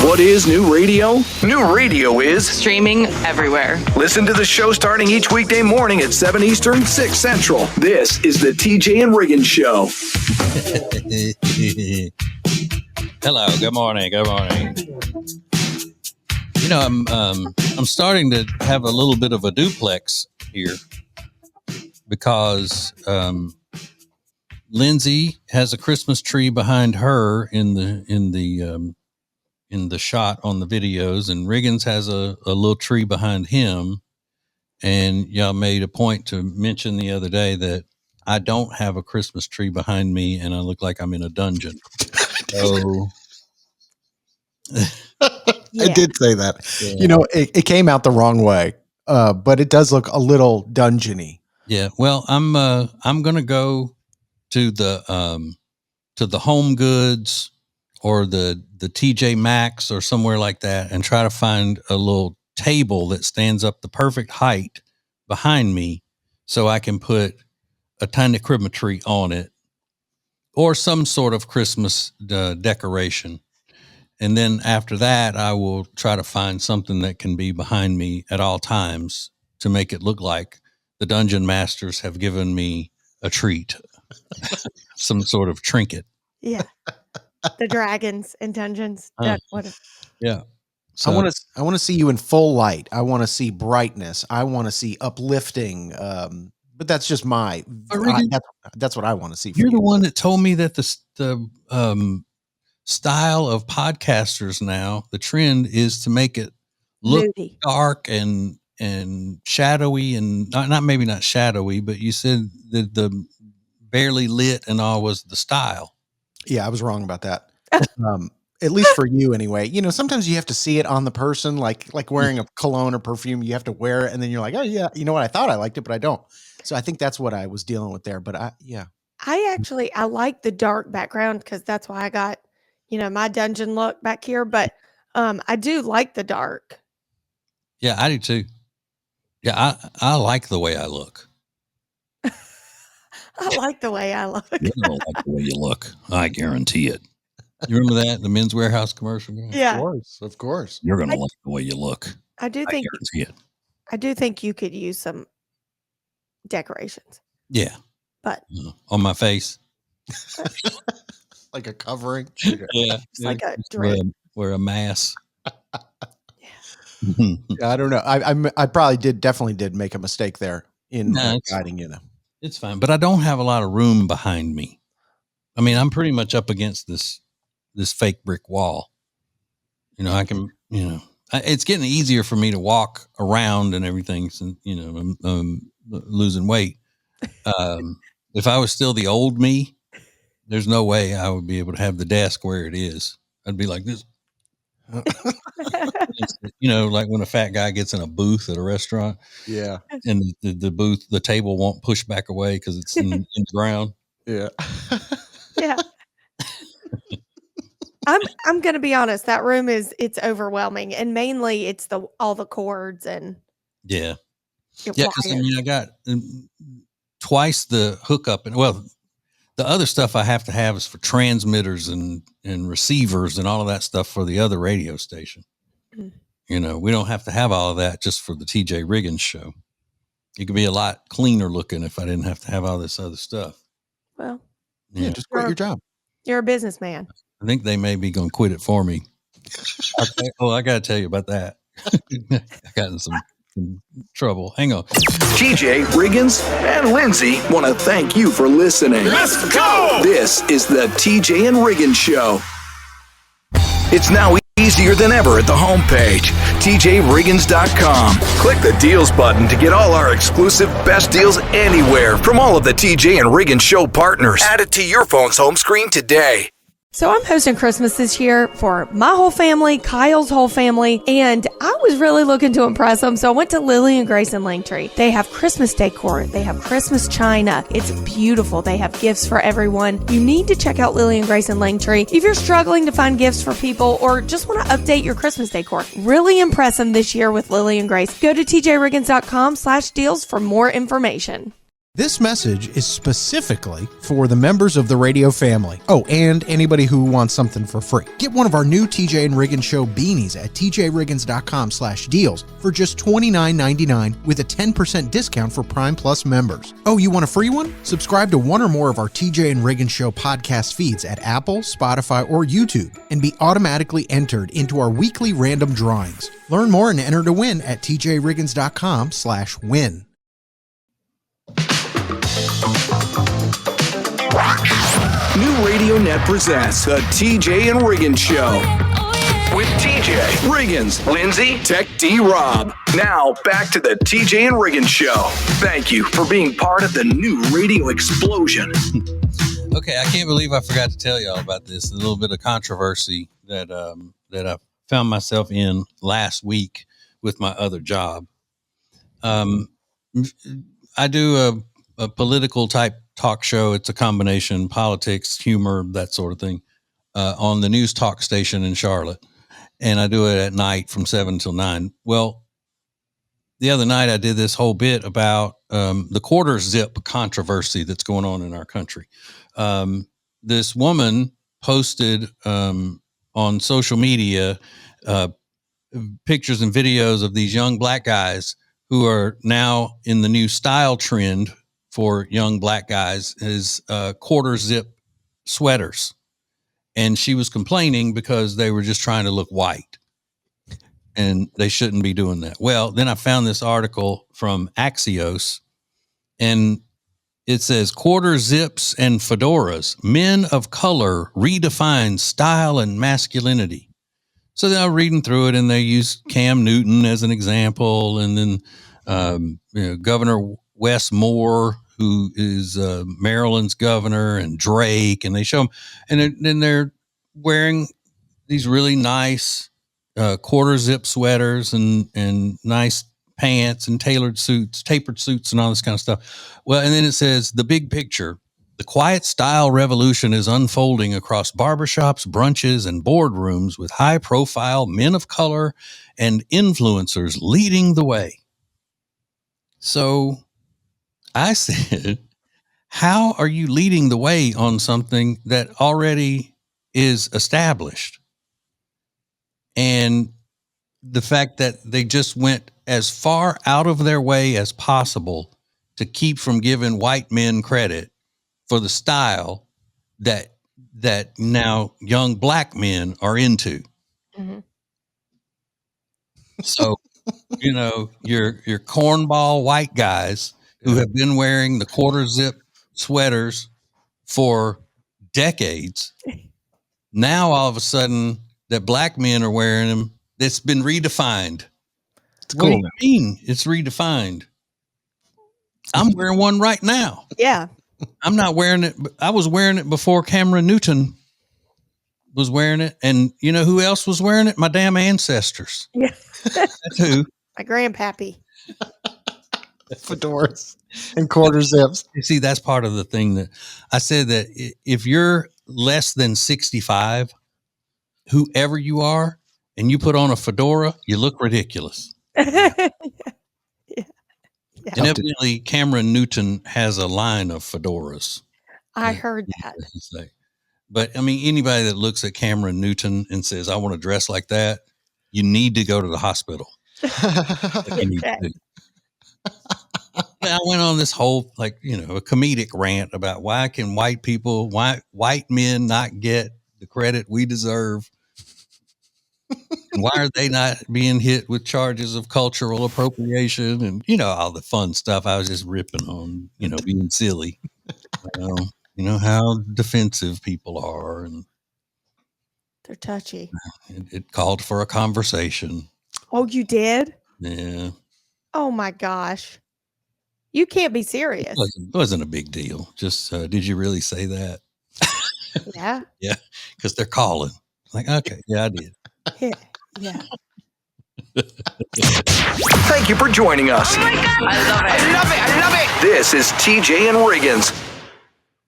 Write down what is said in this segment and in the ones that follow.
What is new radio? New radio is streaming everywhere. Listen to the show starting each weekday morning at 7 Eastern, 6 Central. This is the TJ and Riggins Show. Hello, good morning. You know, I'm starting to have a little bit of a duplex here because Lindsay has a Christmas tree behind her in the shot on the videos, and Riggins has a little tree behind him. And y'all made a point to mention the other day that I don't have a Christmas tree behind me, and I look like I'm in a dungeon. So I did say that. Yeah. You know, it came out the wrong way, but it does look a little dungeony. Yeah. Well, I'm gonna go to the Home Goods or the TJ Maxx or somewhere like that and try to find a little table that stands up the perfect height behind me so I can put a tiny Christmas tree on it or some sort of Christmas decoration. And then after that, I will try to find something that can be behind me at all times to make it look like the dungeon masters have given me a treat, some sort of trinket. Yeah. The dragons and dungeons. Yeah. So, I want to see you in full light. I want to see brightness. I want to see uplifting. But that's just that's what I want to see. You're the one that told me that the style of podcasters now, the trend is to make it look moody, dark and shadowy, and maybe not shadowy, but you said that the barely lit and all was the style. Yeah, I was wrong about that. At least for you anyway. You know, sometimes you have to see it on the person, like wearing a cologne or perfume. You have to wear it and then you're like, oh yeah, you know what? I thought I liked it, but I don't. So I think that's what I was dealing with there. But I like the dark background because that's why I got, my dungeon look back here. But I do like the dark. Yeah, I do too. Yeah, I like the way I look. I like the way I look. You don't like the way you look. I guarantee it. You remember that? The Men's Warehouse commercial? Yeah. Of course. You're going to like the way you look. I guarantee it. I do think you could use some decorations. Yeah. But on my face. Like a covering. Yeah. It's like a drip. Wear a mask. Yeah, I don't know. I definitely did make a mistake there in guiding you. It's fine, but I don't have a lot of room behind me. I mean, I'm pretty much up against this fake brick wall. I can, it's getting easier for me to walk around and everything since, I'm losing weight. If I was still the old me, there's no way I would be able to have the desk where it is. I'd be like this. Like when a fat guy gets in a booth at a restaurant. Yeah. And the table won't push back away because it's in the ground. Yeah. Yeah. I'm going to be honest. That room it's overwhelming, and mainly it's all the cords and yeah. Because I got twice the hookup, and the other stuff I have to have is for transmitters and receivers and all of that stuff for the other radio station. Mm-hmm. We don't have to have all of that just for the TJ Riggins show. It could be a lot cleaner looking if I didn't have to have all this other stuff. Well, yeah, just quit your job. You're a businessman. I think they may be going to quit it for me. I got to tell you about that. I got in some trouble. Hang on. TJ, Riggins, and Lindsay want to thank you for listening. Let's go! This is the TJ and Riggins Show. It's now easier than ever at the homepage, tjriggins.com. Click the deals button to get all our exclusive best deals anywhere from all of the TJ and Riggins Show partners. Add it to your phone's home screen today. So I'm hosting Christmas this year for my whole family, Kyle's whole family, and I was really looking to impress them. So I went to Lily and Grace and Langtree. They have Christmas decor. They have Christmas china. It's beautiful. They have gifts for everyone. You need to check out Lily and Grace and Langtree if you're struggling to find gifts for people or just want to update your Christmas decor. Really impress them this year with Lily and Grace. Go to tjriggins.com/deals for more information. This message is specifically for the members of the radio family. Oh, and anybody who wants something for free. Get one of our new TJ and Riggins Show beanies at tjriggins.com/deals for just $29.99 with a 10% discount for Prime Plus members. Oh, you want a free one? Subscribe to one or more of our TJ and Riggins Show podcast feeds at Apple, Spotify, or YouTube and be automatically entered into our weekly random drawings. Learn more and enter to win at tjriggins.com/win. New Radio Net presents the TJ and Riggins Show. With TJ, Riggins, Lindsay, Tech D Rob. Now, back to the TJ and Riggins Show. Thank you for being part of the new radio explosion. Okay, I can't believe I forgot to tell y'all about this. A little bit of controversy that I found myself in last week with my other job. I do a political type talk show. It's a combination politics, humor, that sort of thing, on the news talk station in Charlotte. And I do it at night from 7 till 9. Well, the other night I did this whole bit about the quarter zip controversy that's going on in our country. This woman posted on social media pictures and videos of these young black guys who are now in the new style trend for young black guys is quarter zip sweaters. And she was complaining because they were just trying to look white and they shouldn't be doing that. Well, then I found this article from Axios and it says quarter zips and fedoras, men of color redefine style and masculinity. So then I'm reading through it and they use Cam Newton as an example. And then, Governor Wes Moore, who is Maryland's governor, and Drake, and they show them, and then they're wearing these really nice quarter zip sweaters and nice pants and tapered suits, and all this kind of stuff. Well, and then it says the big picture: the quiet style revolution is unfolding across barbershops, brunches, and boardrooms with high-profile men of color and influencers leading the way. So I said, how are you leading the way on something that already is established? And the fact that they just went as far out of their way as possible to keep from giving white men credit for the style that now young black men are into. Mm-hmm. So, your cornball white guys who have been wearing the quarter zip sweaters for decades. Now, all of a sudden, that black men are wearing them. It's been redefined. It's cool. What do you mean it's redefined? I'm wearing one right now. Yeah. I'm not wearing it. I was wearing it before Cameron Newton was wearing it. And you know who else was wearing it? My damn ancestors. Yeah. That's who. My grandpappy. Fedoras and quarter zips. You see, that's part of the thing that I said, that if you're less than 65, whoever you are, and you put on a fedora, you look ridiculous. Yeah. And evidently Cameron Newton has a line of fedoras. I heard that. But I mean, anybody that looks at Cameron Newton and says, I want to dress like that, you need to go to the hospital. I went on this whole, a comedic rant about why can white men not get the credit we deserve? And why are they not being hit with charges of cultural appropriation and, all the fun stuff I was just ripping on, being silly. How defensive people are. And they're touchy. It called for a conversation. Oh, you did? Yeah. Oh my gosh. You can't be serious. It wasn't a big deal. Just, did you really say that? Yeah. Yeah. Because they're calling. Okay. Yeah, I did. Yeah. Thank you for joining us. Oh my God. I love it. This is TJ and Riggins.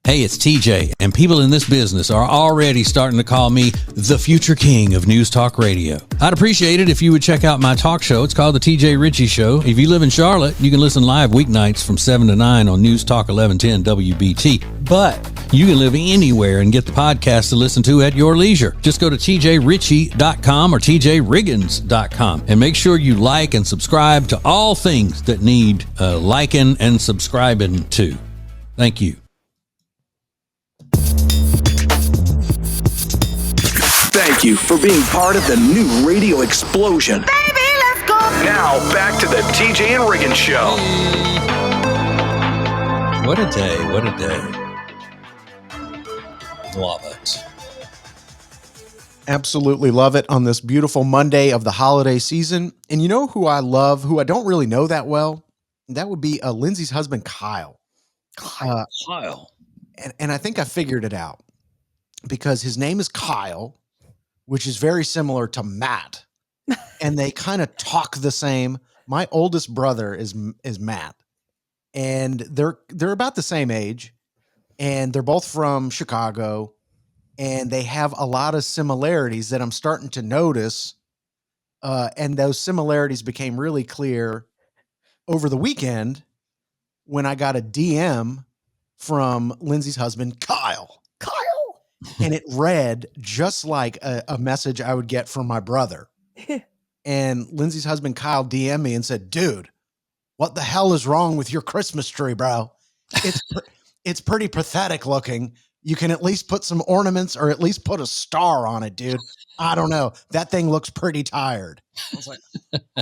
Hey, it's TJ, and people in this business are already starting to call me the future king of News Talk Radio. I'd appreciate it if you would check out my talk show. It's called The TJ Ritchie Show. If you live in Charlotte, you can listen live weeknights from 7 to 9 on News Talk 1110 WBT. But you can live anywhere and get the podcast to listen to at your leisure. Just go to tjritchie.com or tjriggins.com and make sure you like and subscribe to all things that need liking and subscribing to. Thank you. Thank you for being part of the new radio explosion. Baby, let's go. Now, back to the TJ and Riggins Show. What a day. What a day. Love it. Absolutely love it on this beautiful Monday of the holiday season. And you know who I love, who I don't really know that well? That would be Lindsay's husband, Kyle. Kyle. And I think I figured it out because his name is Kyle, which is very similar to Matt. And they kind of talk the same. My oldest brother is Matt. And they're about the same age. And they're both from Chicago. And they have a lot of similarities that I'm starting to notice. And those similarities became really clear over the weekend when I got a DM from Lindsay's husband, Kyle. And it read just like a message I would get from my brother. And Lindsay's husband, Kyle, DM'd me and said, dude, what the hell is wrong with your Christmas tree, bro? It's pretty pathetic looking. You can at least put some ornaments or at least put a star on it, dude. I don't know. That thing looks pretty tired. I was like,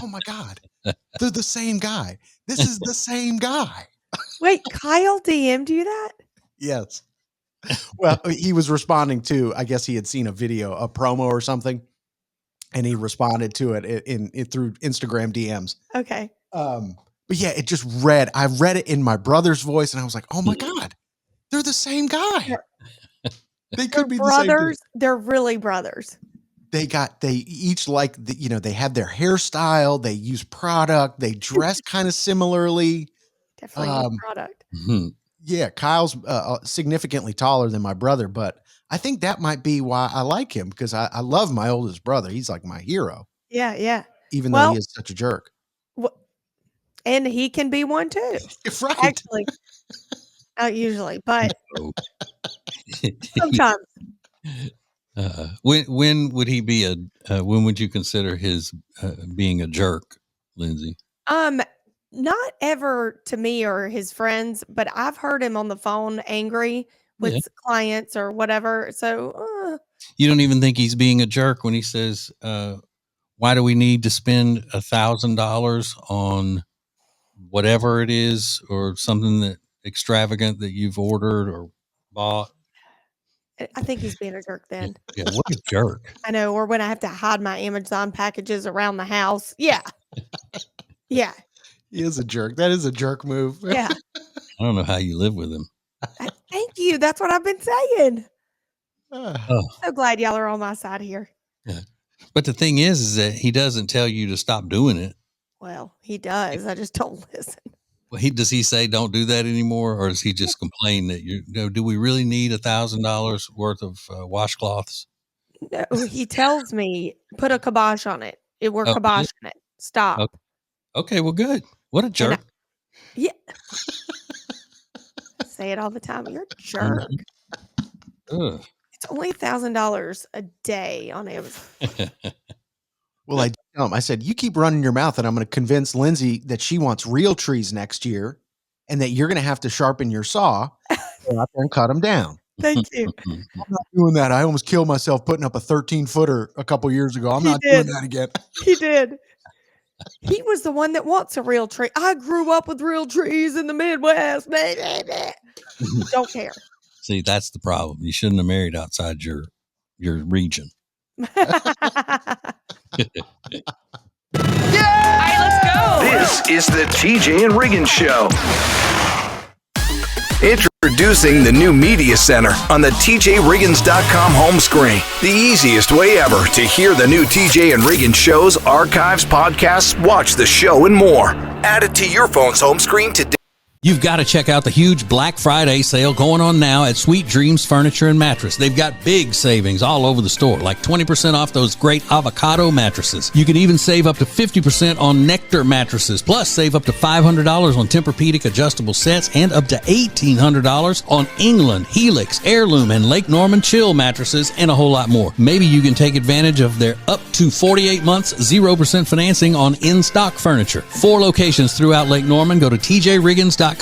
oh my God, they're the same guy. This is the same guy. Wait, Kyle DM'd you that? Yes. Well, he was responding to, I guess he had seen a video, a promo or something, and he responded to it in through Instagram DMs. Okay. But yeah, it just I read it in my brother's voice, and I was like, oh my God, they're the same guy. They could be brothers. the same dude. They're really brothers. They each like, they have their hairstyle, they use product, they dress kind of similarly. Definitely product. Mm-hmm. Yeah, Kyle's significantly taller than my brother, but I think that might be why I like him because I love my oldest brother. He's like my hero. Yeah, yeah. Even though he is such a jerk. And he can be one too. Right. Actually, not usually, but sometimes. When would he be when would you consider his being a jerk, Lindsay? Not ever to me or his friends, but I've heard him on the phone angry with clients or whatever. So you don't even think he's being a jerk when he says, why do we need to spend $1,000 on whatever it is or something that extravagant that you've ordered or bought? I think he's being a jerk then. Yeah, what a jerk. I know. Or when I have to hide my Amazon packages around the house. Yeah. Yeah. He is a jerk. That is a jerk move. Yeah. I don't know how you live with him. Thank you. That's what I've been saying. Oh. So glad y'all are on my side here. Yeah. But the thing is that he doesn't tell you to stop doing it. Well, he does. I just don't listen. Well, does he say don't do that anymore, or does he just complain that do we really need $1,000 worth of washcloths? No, he tells me put a kibosh on it. We're kiboshing it. Stop. Okay, well, good. What a jerk. Yeah. I say it all the time. You're a jerk. Ugh. It's only $1,000 a day on Amazon. Well, I tell him, I said, you keep running your mouth and I'm going to convince Lindsay that she wants real trees next year and that you're going to have to sharpen your saw go out there and cut them down. Thank you. I'm not doing that. I almost killed myself putting up a 13-footer a couple years ago. I'm not doing that again. He did. He was the one that wants a real tree. I grew up with real trees in the Midwest. Don't care. See, that's the problem. You shouldn't have married outside your region. All right, let's go. This is the TJ and Riggins Show. Introducing the new Media Center on the TJRiggins.com home screen. The easiest way ever to hear the new TJ and Riggins shows, archives, podcasts, watch the show, and more. Add it to your phone's home screen today. You've got to check out the huge Black Friday sale going on now at Sweet Dreams Furniture and Mattress. They've got big savings all over the store, like 20% off those great avocado mattresses. You can even save up to 50% on Nectar mattresses, plus save up to $500 on Tempur-Pedic adjustable sets and up to $1,800 on England, Helix, Heirloom, and Lake Norman Chill mattresses, and a whole lot more. Maybe you can take advantage of their up to 48 months, 0% financing on in-stock furniture. 4 locations throughout Lake Norman. Go to tjriggins.com/deals.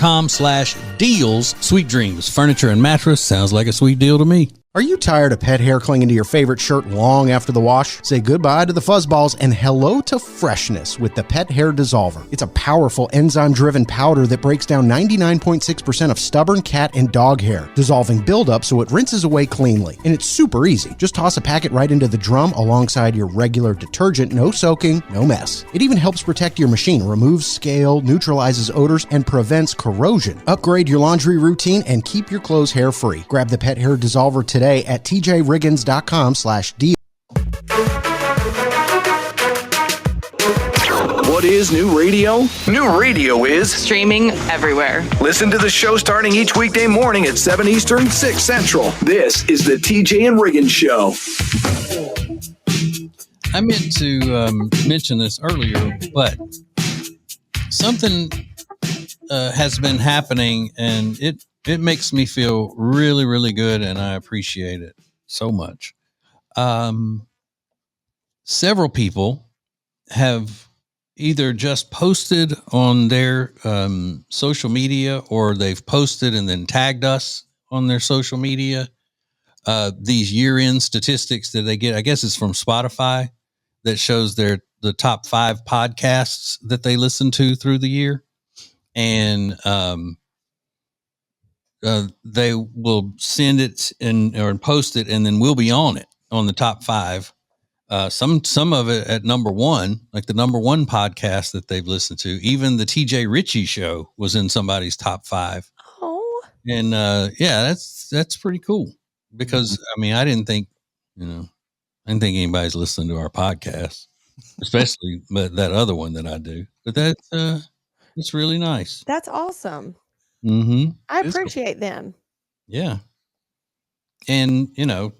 Sweet Dreams Furniture and Mattress. Sounds like a sweet deal to me. Are you tired of pet hair clinging to your favorite shirt long after the wash? Say goodbye to the fuzzballs and hello to freshness with the Pet Hair Dissolver. It's a powerful enzyme-driven powder that breaks down 99.6% of stubborn cat and dog hair, dissolving buildup so it rinses away cleanly. And it's super easy. Just toss a packet right into the drum alongside your regular detergent. No soaking, no mess. It even helps protect your machine, removes scale, neutralizes odors, and prevents corrosion. Upgrade your laundry routine and keep your clothes hair-free. Grab the Pet Hair Dissolver today at tjriggins.com/deal. What is new radio? New radio is Streaming everywhere. listen to the show starting each weekday morning at 7 Eastern, 6 Central. This is the TJ and Riggins Show. I meant to mention this earlier, but something has been happening, and it makes me feel really, really good, and I appreciate it so much. Several people have either just posted on their social media, or they've posted and then tagged us on their social media these year-end statistics that they get. I guess it's from Spotify, that shows the top 5 podcasts that they listen to through the year. And they will send it or post it, and then we'll be on it on the top 5. Some of it at number 1, like the number 1 podcast that they've listened to. Even the TJ Ritchie show was in somebody's top 5. Oh, And yeah, that's pretty cool, because I mean, I didn't think anybody's listening to our podcast, especially that other one that I do. But it's really nice. that's awesome. Mm-hmm. I appreciate them. Yeah. And, I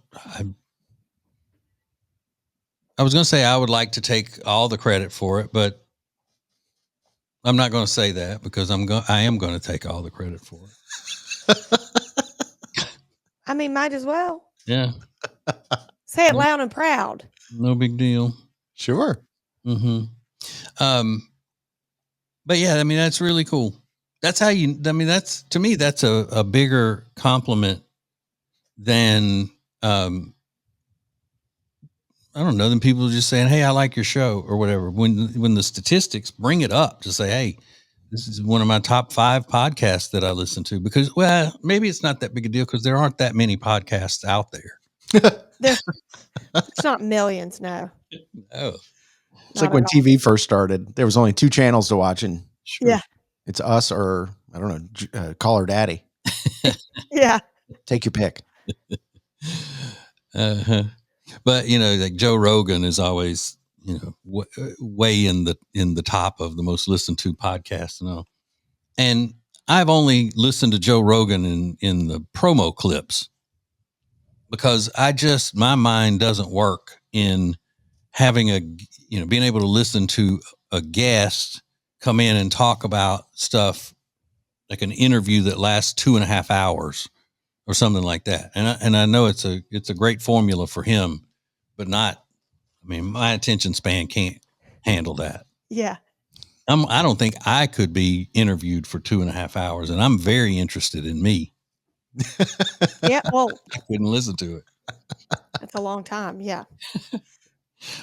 was going to say I would like to take all the credit for it, but I'm not going to say that, because I am going to take all the credit for it. I mean, might as well. Yeah. Say it loud and proud. No big deal. Sure. Mm-hmm. But yeah, I mean, that's really cool. That's how that's, to me, that's a bigger compliment than, I don't know, than people just saying, "Hey, I like your show," or whatever. When the statistics bring it up to say, "Hey, this is one of my top 5 podcasts that I listen to," because, well, maybe it's not that big a deal, because there aren't that many podcasts out there. It's not millions, no. Oh, It's like when TV first started, there was only 2 channels to watch, and sure. Yeah. it's us or, I don't know, Call Her Daddy. Yeah. Take your pick. Uh-huh. But like Joe Rogan is always way in the top of the most listened to podcasts, and I've only listened to Joe Rogan in the promo clips, because my mind doesn't work in having being able to listen to a guest come in and talk about stuff like an interview that lasts 2.5 hours or something like that. And I know it's a great formula for him, but my attention span can't handle that. Yeah. I don't think I could be interviewed for 2.5 hours, and I'm very interested in me. Yeah. Well, I couldn't listen to it. that's a long time. Yeah.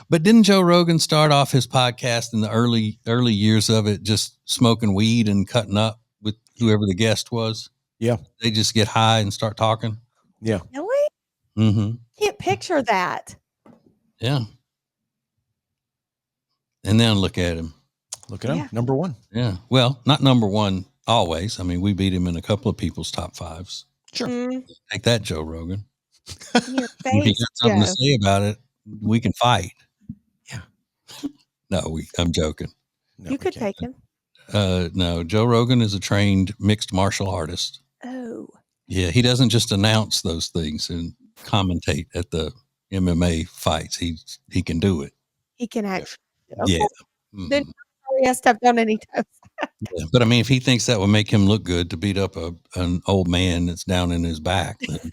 But didn't Joe Rogan start off his podcast in the early years of it just smoking weed and cutting up with whoever the guest was? Yeah. They just get high and start talking. Yeah. Really? Mm-hmm. Can't picture that. Yeah. And then look at him. Look at him. Yeah. Number 1. Yeah. Well, not number 1 always. I mean, we beat him in a couple of people's top 5s. Sure. Take that, Joe Rogan. Your If he face, got something to Joe. say about it, we can fight. Yeah. No, I'm joking. No, You we could can't. take him. No, Joe Rogan is a trained mixed martial artist. Oh. Yeah, he doesn't just announce those things and commentate at the MMA fights. He can do it. He can actually. Yeah. Then he has stepped on any toes. Yeah. But I mean, if he thinks that would make him look good to beat up an old man that's down in his back, then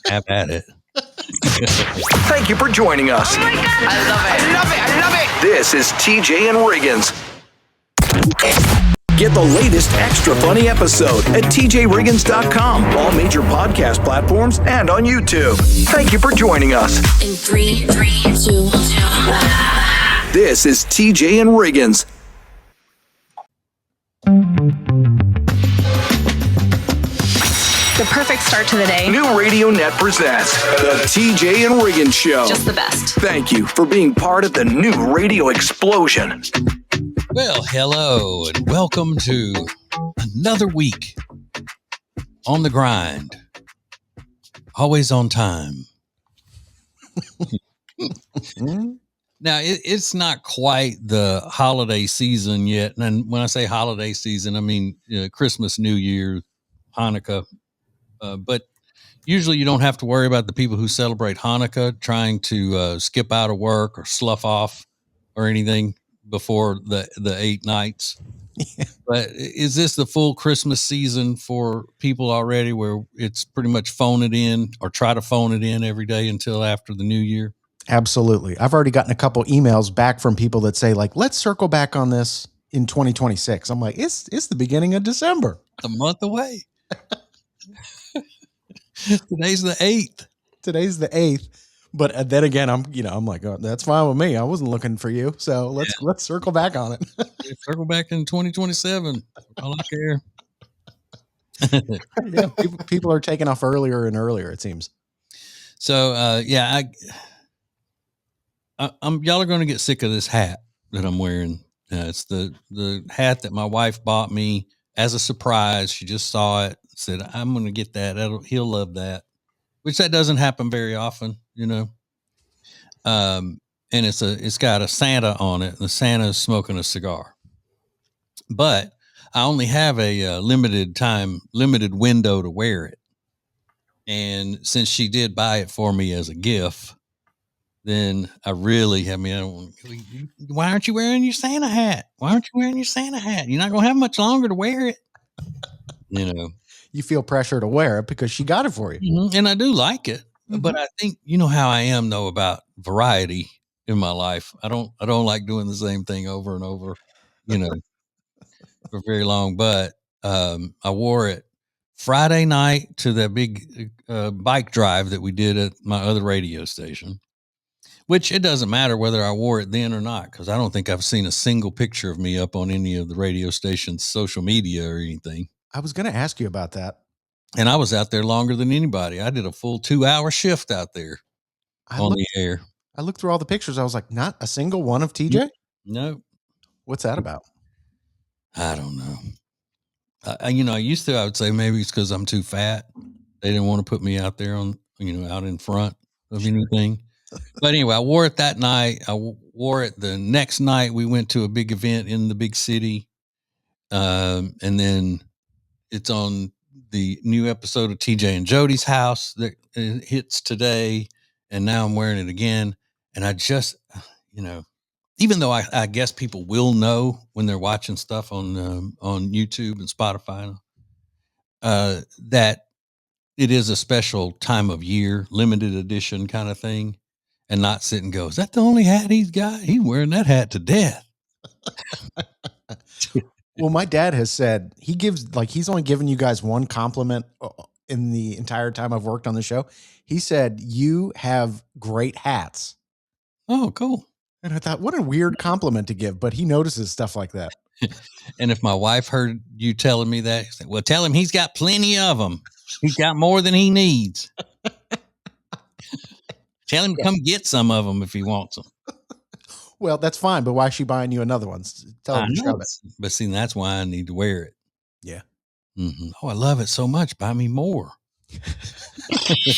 have at it. Thank you for joining us. Oh my God. I love it. I love it. I love it. This is TJ and Riggins. Get the latest extra funny episode at tjriggins.com, all major podcast platforms, and on YouTube. Thank you for joining us. In 3, 2, 1. This is TJ and Riggins. The perfect start to the day. New Radio Net presents the TJ and Riggins Show. Just the best. Thank you for being part of the new radio explosion. Well, hello, and welcome to another week on the grind. Always on time. Now, it's not quite the holiday season yet. And when I say holiday season, I mean Christmas, New Year, Hanukkah. But usually you don't have to worry about the people who celebrate Hanukkah trying to skip out of work or slough off or anything before the 8 nights. Yeah. But is this the full Christmas season for people already where it's pretty much phone it in or try to phone it in every day until after the new year? Absolutely. I've already gotten a couple emails back from people that say, like, let's circle back on this in 2026. I'm like, it's the beginning of December. A month away. Today's the 8th. Today's the 8th. But then again, I'm like, oh, that's fine with me. I wasn't looking for you. So let's circle back on it. Circle back in 2027. All I care. Yeah, people are taking off earlier and earlier, it seems. So, yeah, I'm y'all are going to get sick of this hat that I'm wearing. It's the hat that my wife bought me as a surprise. She just saw it, said, I'm going to get that. He'll love that, which that doesn't happen very often, you know. And it's got a Santa on it. And the Santa is smoking a cigar, but I only have a limited window to wear it. And since she did buy it for me as a gift, then why aren't you wearing your Santa hat? Why aren't you wearing your Santa hat? You're not going to have much longer to wear it. You know, You feel pressure to wear it because she got it for you. mm-hmm. And I do like it, but I think, you know how I am though about variety in my life. I don't like doing the same thing over and over, you know, for very long, but, I wore it Friday night to that big, bike drive that we did at my other radio station. Which it doesn't matter whether I wore it then or not, because I don't think I've seen a single picture of me up on any of the radio station's social media or anything. I was going to ask you about that. And I was out there longer than anybody. I did a full 2-hour shift out there the air. I looked through all the pictures. I was like, not a single one of TJ? No. What's that about? I don't know. I used to, I would say maybe it's because I'm too fat. They didn't want to put me out there out in front of anything. But anyway, I wore it that night. I wore it the next night. We went to a big event in the big city. And then it's on the new episode of TJ and Jody's House that hits today. And now I'm wearing it again. And I just, even though I guess people will know when they're watching stuff on YouTube and Spotify, that it is a special time of year, limited edition kind of thing. And not sit and go, is that the only hat he's got? He's wearing that hat to death. Well, my dad has said he's only given you guys one compliment in the entire time I've worked on the show. He said, you have great hats. Oh, cool. And I thought, what a weird compliment to give, but he notices stuff like that. And if my wife heard you telling me that, she'd say, well, tell him he's got plenty of them. He's got more than he needs. Tell him to come get some of them if he wants them. Well, that's fine, but why is she buying you another one? Tell him to show it. But see, that's why I need to wear it. Yeah. Mm-hmm. Oh, I love it so much. Buy me more.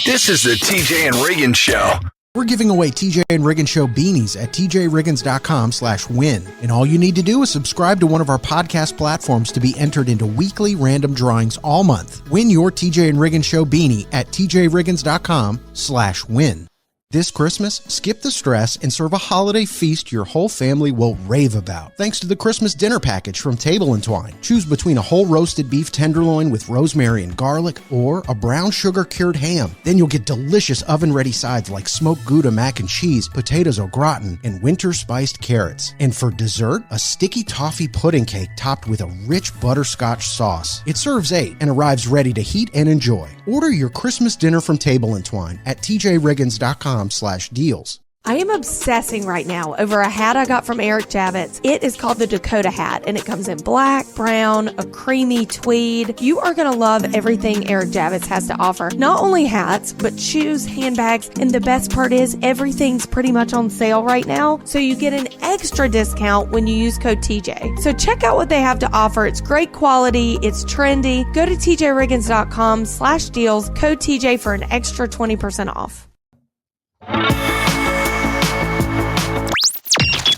This is the TJ and Riggins Show. We're giving away TJ and Riggins Show beanies at tjriggins.com/win. And all you need to do is subscribe to one of our podcast platforms to be entered into weekly random drawings all month. Win your TJ and Riggins Show beanie at tjriggins.com/win. This Christmas, skip the stress and serve a holiday feast your whole family will rave about. Thanks to the Christmas dinner package from Table & Twine. Choose between a whole roasted beef tenderloin with rosemary and garlic or a brown sugar cured ham. Then you'll get delicious oven-ready sides like smoked Gouda mac and cheese, potatoes au gratin, and winter spiced carrots. And for dessert, a sticky toffee pudding cake topped with a rich butterscotch sauce. It serves 8 and arrives ready to heat and enjoy. Order your Christmas dinner from Table & Twine at tjriggins.com/deals. I am obsessing right now over a hat I got from Eric Javits. It is called the Dakota hat, and it comes in black, brown, a creamy tweed. You are going to love everything Eric Javits has to offer. Not only hats, but shoes, handbags, and the best part is everything's pretty much on sale right now, so you get an extra discount when you use code TJ. So check out what they have to offer. It's great quality. It's trendy. Go to tjriggins.com/deals, code TJ for an extra 20% off.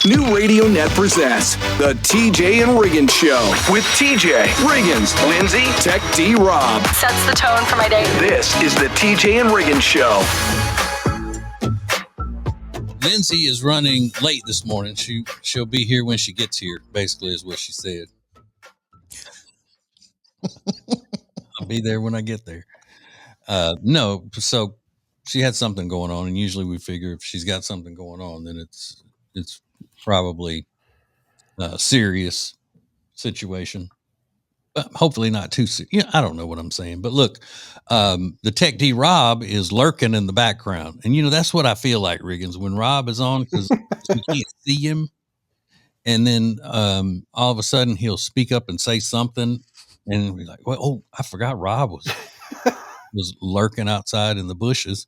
New Radio Net presents the TJ and Riggins Show with TJ, Riggins, Lindsay, Tech D, Rob. Sets the tone for my day. This is the TJ and Riggins Show. Lindsay is running late this morning. She'll be here when she gets here, basically is what she said. I'll be there when I get there. No, so she had something going on, and usually we figure if she's got something going on, then it's probably a serious situation, but hopefully not too serious. Yeah, I don't know what I'm saying, but look, the Tech D Rob is lurking in the background, and that's what I feel like, Riggins, when Rob is on, because we can't see him, and then all of a sudden he'll speak up and say something, and we're like, well, oh, I forgot Rob was lurking outside in the bushes.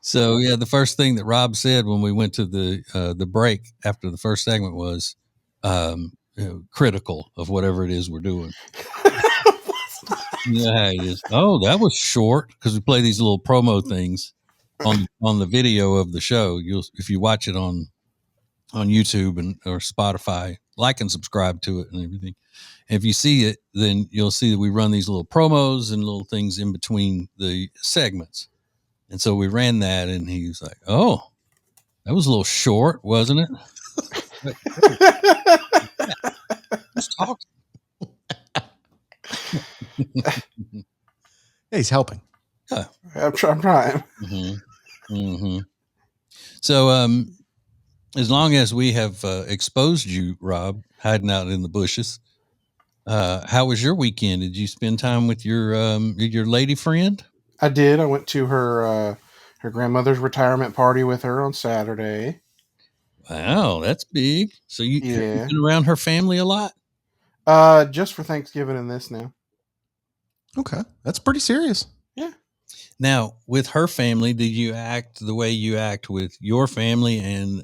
So yeah, the first thing that Rob said when we went to the break after the first segment was critical of whatever it is we're doing. Yeah, it is. Oh, that was short, because we play these little promo things on the video of the show. If you watch it on YouTube or Spotify, like and subscribe to it and everything. And if you see it, then you'll see that we run these little promos and little things in between the segments. And so we ran that, and he was like, oh, that was a little short, wasn't it? Just talking. He's helping. Yeah. I'm trying. Mm-hmm. Mm-hmm. So as long as we have exposed you, Rob, hiding out in the bushes, how was your weekend? Did you spend time with your lady friend? I did. I went to her grandmother's retirement party with her on Saturday. Wow, that's big. So you've been around her family a lot? Just for Thanksgiving and this now. Okay, that's pretty serious. Yeah. Now, with her family, did you act the way you act with your family and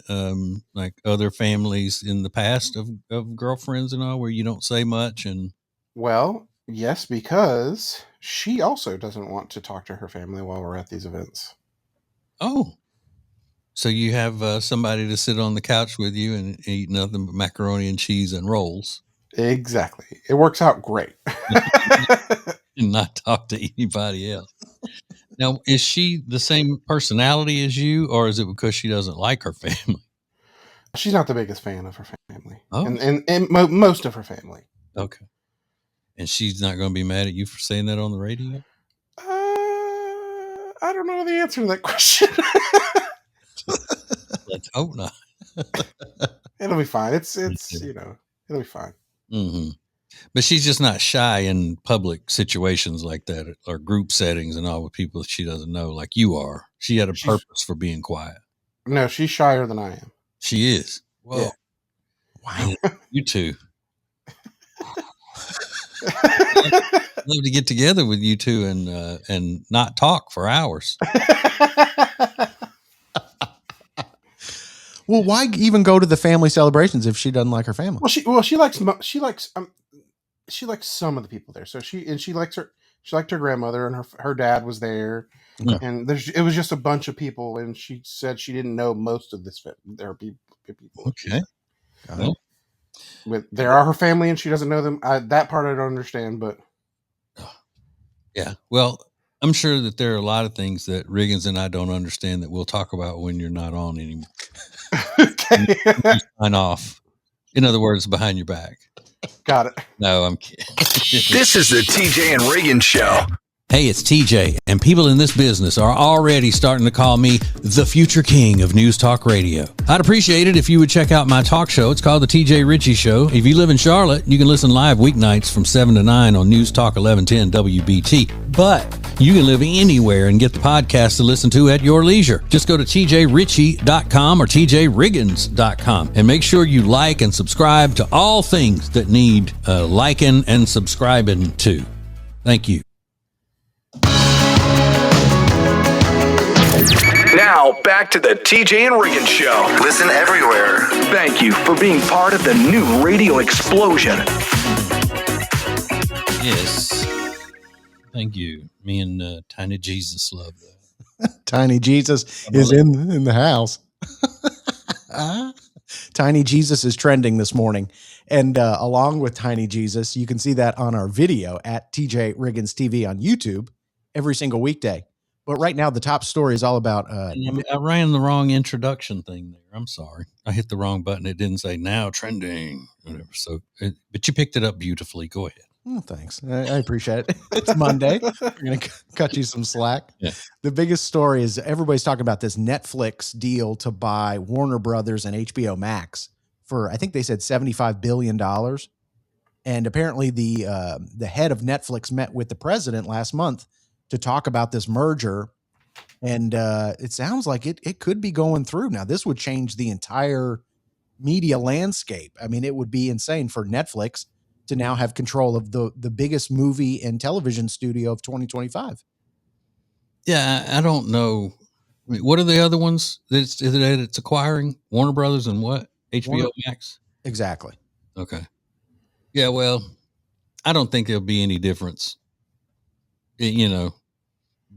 like other families in the past of girlfriends and all, where you don't say much? And Well, yes, because she also doesn't want to talk to her family while we're at these events. oh, so you have somebody to sit on the couch with you and eat nothing but macaroni and cheese and rolls, Exactly. It works out great. and not talk to anybody else. Now, is she the same personality as you, or is it because she doesn't like her family? She's not the biggest fan of her family. Oh. And most of her family. Okay. And she's not going to be mad at you for saying that on the radio? I don't know the answer to that question. Let's hope not. It'll be fine. It'll be fine. Mm-hmm. But she's just not shy in public situations like that, or group settings and all with people that she doesn't know, like you are. She had a purpose for being quiet. No, she's shyer than I am. She is. Whoa. Yeah. Wow. You two. Love to get together with you two and not talk for hours. Well, why even go to the family celebrations if she doesn't like her family? Well, she likes some of the people there. So she likes She liked her grandmother, and her dad was there. Okay. And it was just a bunch of people, and she said she didn't know most of this there are people. Okay. Got it. But there are her family, and she doesn't know them. That part I don't understand, but Yeah. Well, I'm sure that there are a lot of things that Riggins and I don't understand that we'll talk about when you're not on anymore. okay. You sign off. In other words, behind your back. Got it. No, I'm kidding. This is the TJ and Riggins Show. Hey, it's TJ, and people in this business are already starting to call me the future king of News Talk Radio. I'd appreciate it if you would check out my talk show. It's called The TJ Ritchie Show. If you live in Charlotte, you can listen live weeknights from 7 to 9 on News Talk 1110 WBT. But you can live anywhere and get the podcast to listen to at your leisure. Just go to tjritchie.com or tjriggins.com and make sure you like and subscribe to all things that need liking and subscribing to. Thank you. Now, back to the TJ and Riggins Show. Listen everywhere. Thank you for being part of the new radio explosion. Yes. Thank you. Me and Tiny Jesus love that. Tiny Jesus is in the house. Tiny Jesus is trending this morning. And along with Tiny Jesus, you can see that on our video at TJ Riggins TV on YouTube every single weekday. But right now, the top story is all about... I ran the wrong introduction thing there. I'm sorry. I hit the wrong button. It didn't say now trending. Whatever. So, but you picked it up beautifully. Go ahead. Oh, thanks. I appreciate it. It's Monday. We're going to cut you some slack. Yeah. The biggest story is everybody's talking about this Netflix deal to buy Warner Brothers and HBO Max for, I think they said $75 billion. And apparently the head of Netflix met with the president last month to talk about this merger. And it sounds like it could be going through. Now, this would change the entire media landscape. I mean, it would be insane for Netflix to now have control of the biggest movie and television studio of 2025. Yeah, I don't know. I mean, what are the other ones that it's acquiring? Warner Brothers and what? HBO Max? Exactly. Okay. Yeah, well, I don't think there'll be any difference. But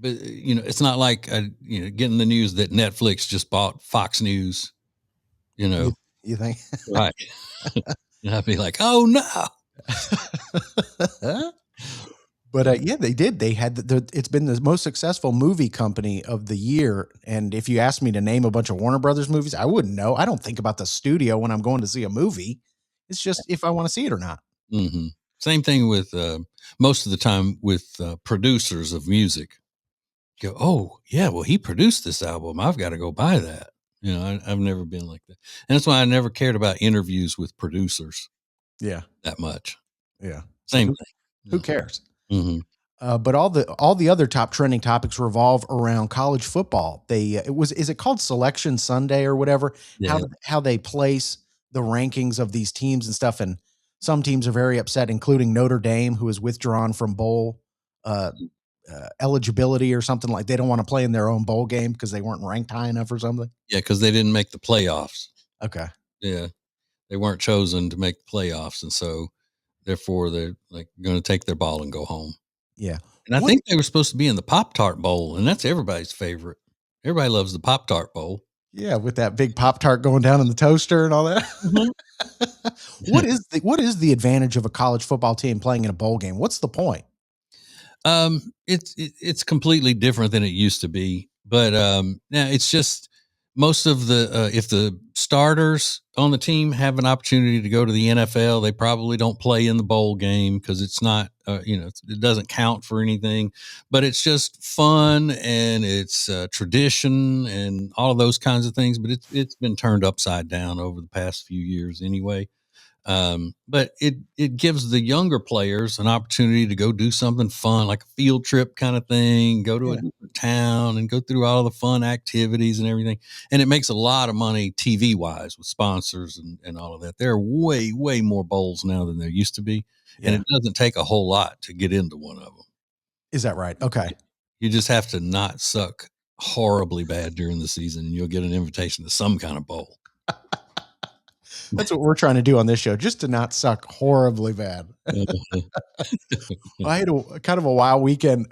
it's not like getting the news that Netflix just bought Fox News. You think? Right? And I'd be like, oh no. But yeah, they did. They had it's been the most successful movie company of the year. And if you asked me to name a bunch of Warner Brothers movies, I wouldn't know. I don't think about the studio when I'm going to see a movie. It's just if I want to see it or not. Mm-hmm. Same thing with most of the time with producers of music. You go, oh yeah, well he produced this album. I've got to go buy that. I've never been like that, and that's why I never cared about interviews with producers. Yeah, that much. Yeah, same thing. Who cares? Mm-hmm. But all the other top trending topics revolve around college football. Is it called Selection Sunday or whatever? Yeah. How they place the rankings of these teams and stuff, and some teams are very upset, including Notre Dame, who is withdrawn from bowl eligibility or something. Like they don't want to play in their own bowl game because they weren't ranked high enough or something. Yeah, because they didn't make the playoffs. Okay. Yeah, they weren't chosen to make the playoffs, and so therefore they're like going to take their ball and go home. Yeah, and I think they were supposed to be in the Pop-Tart Bowl, and that's everybody's favorite. Everybody loves the Pop-Tart Bowl. Yeah, with that big Pop-Tart going down in the toaster and all that. Mm-hmm. What is the advantage of a college football team playing in a bowl game? What's the point? It's completely different than it used to be, but now it's just most of the if the starters on the team have an opportunity to go to the NFL, they probably don't play in the bowl game because it's not it doesn't count for anything, but it's just fun and it's tradition and all of those kinds of things. But it's been turned upside down over the past few years anyway. But it gives the younger players an opportunity to go do something fun, like a field trip kind of thing, go to a different town and go through all the fun activities and everything. And it makes a lot of money TV wise with sponsors and all of that. There are way, way more bowls now than there used to be. Yeah. And it doesn't take a whole lot to get into one of them. Is that right? Okay. You just have to not suck horribly bad during the season and you'll get an invitation to some kind of bowl. That's what we're trying to do on this show, just to not suck horribly bad. I had a kind of a wild weekend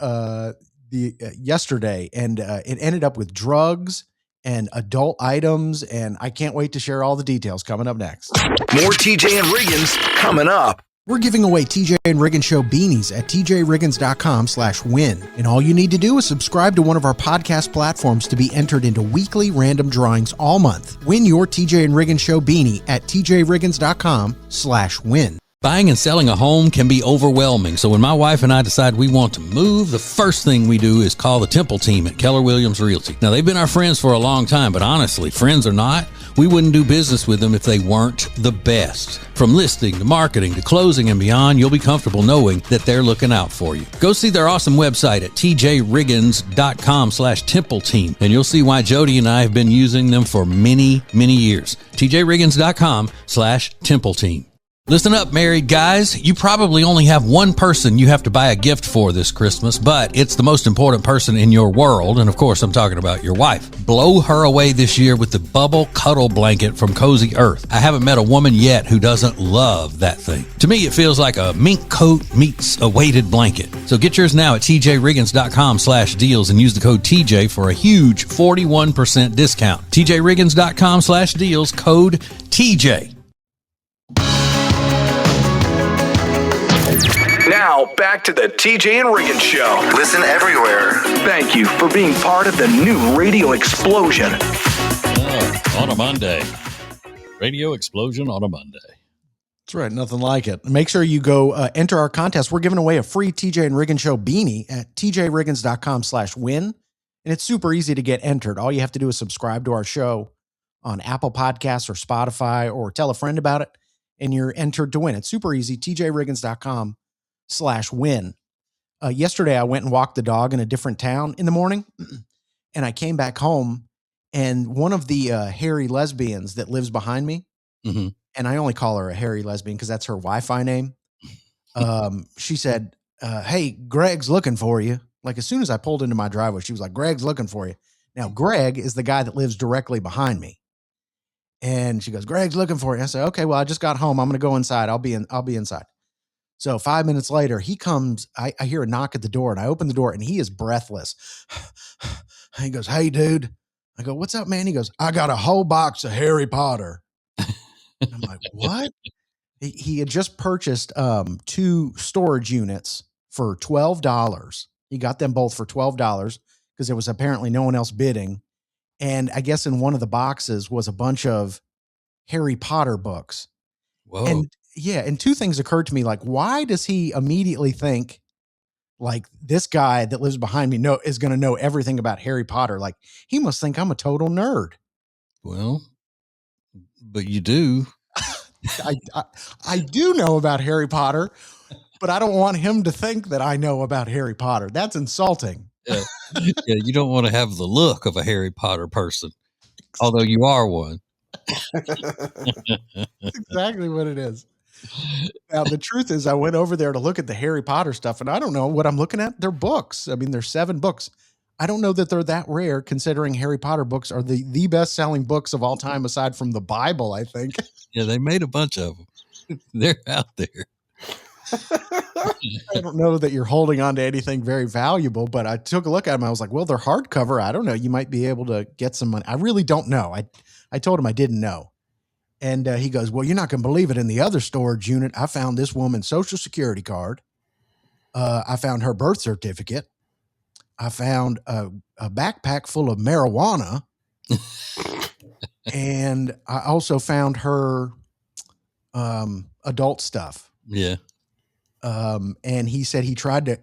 yesterday, and it ended up with drugs and adult items, and I can't wait to share all the details coming up next. More TJ and Riggins coming up. We're giving away TJ and Riggins Show beanies at tjriggins.com/win. And all you need to do is subscribe to one of our podcast platforms to be entered into weekly random drawings all month. Win your TJ and Riggins Show beanie at tjriggins.com/win. Buying and selling a home can be overwhelming, so when my wife and I decide we want to move, the first thing we do is call the Temple team at Keller Williams Realty. Now, they've been our friends for a long time, but honestly, friends or not, we wouldn't do business with them if they weren't the best. From listing to marketing to closing and beyond, you'll be comfortable knowing that they're looking out for you. Go see their awesome website at tjriggins.com/Temple team, and you'll see why Jody and I have been using them for many, many years. tjriggins.com/Temple team. Listen up, married guys. You probably only have one person you have to buy a gift for this Christmas, but it's the most important person in your world. And of course, I'm talking about your wife. Blow her away this year with the Bubble Cuddle Blanket from Cozy Earth. I haven't met a woman yet who doesn't love that thing. To me, it feels like a mink coat meets a weighted blanket. So get yours now at tjriggins.com/deals and use the code TJ for a huge 41% discount. tjriggins.com/deals, code TJ. Now, back to the TJ and Riggins Show. Listen everywhere. Thank you for being part of the new radio explosion. On a Monday. Radio explosion on a Monday. That's right. Nothing like it. Make sure you go enter our contest. We're giving away a free TJ and Riggins Show beanie at tjriggins.com/win. And it's super easy to get entered. All you have to do is subscribe to our show on Apple Podcasts or Spotify, or tell a friend about it, and you're entered to win. It's super easy. tjriggins.com/win. Yesterday, I went and walked the dog in a different town in the morning, and I came back home, and one of the hairy lesbians that lives behind me, and I only call her a hairy lesbian because that's her Wi-Fi name. She said, hey, Greg's looking for you. Like, as soon as I pulled into my driveway, she was like, Greg's looking for you. Now, Greg is the guy that lives directly behind me. And she goes, Greg's looking for you. I said, okay, well, I just got home. I'm going to go inside. I'll be inside. So 5 minutes later, he comes. I hear a knock at the door, and I open the door, and he is breathless. He goes, hey, dude. I go, what's up, man? He goes, I got a whole box of Harry Potter. And I'm like, what? He had just purchased 2 storage units for $12. He got them both for $12 because there was apparently no one else bidding. And I guess in one of the boxes was a bunch of Harry Potter books. Whoa. And yeah, and 2 things occurred to me. Like, why does he immediately think like this guy that lives behind me is going to know everything about Harry Potter? Like, he must think I'm a total nerd. Well, but you do. I do know about Harry Potter, but I don't want him to think that I know about Harry Potter. That's insulting. Yeah, you don't want to have the look of a Harry Potter person, although you are one. That's exactly what it is. Now, the truth is, I went over there to look at the Harry Potter stuff, and I don't know what I'm looking at. They're books. I mean, there's 7 books. I don't know that they're that rare, considering Harry Potter books are the best-selling books of all time, aside from the Bible, I think. Yeah, they made a bunch of them. They're out there. I don't know that you're holding on to anything very valuable, but I took a look at them. I was like, well, they're hardcover. I don't know. You might be able to get some money. I really don't know. I told him I didn't know. And he goes, well, you're not going to believe it. In the other storage unit, I found this woman's Social Security card. I found her birth certificate. I found a backpack full of marijuana. And I also found her adult stuff. Yeah. And he said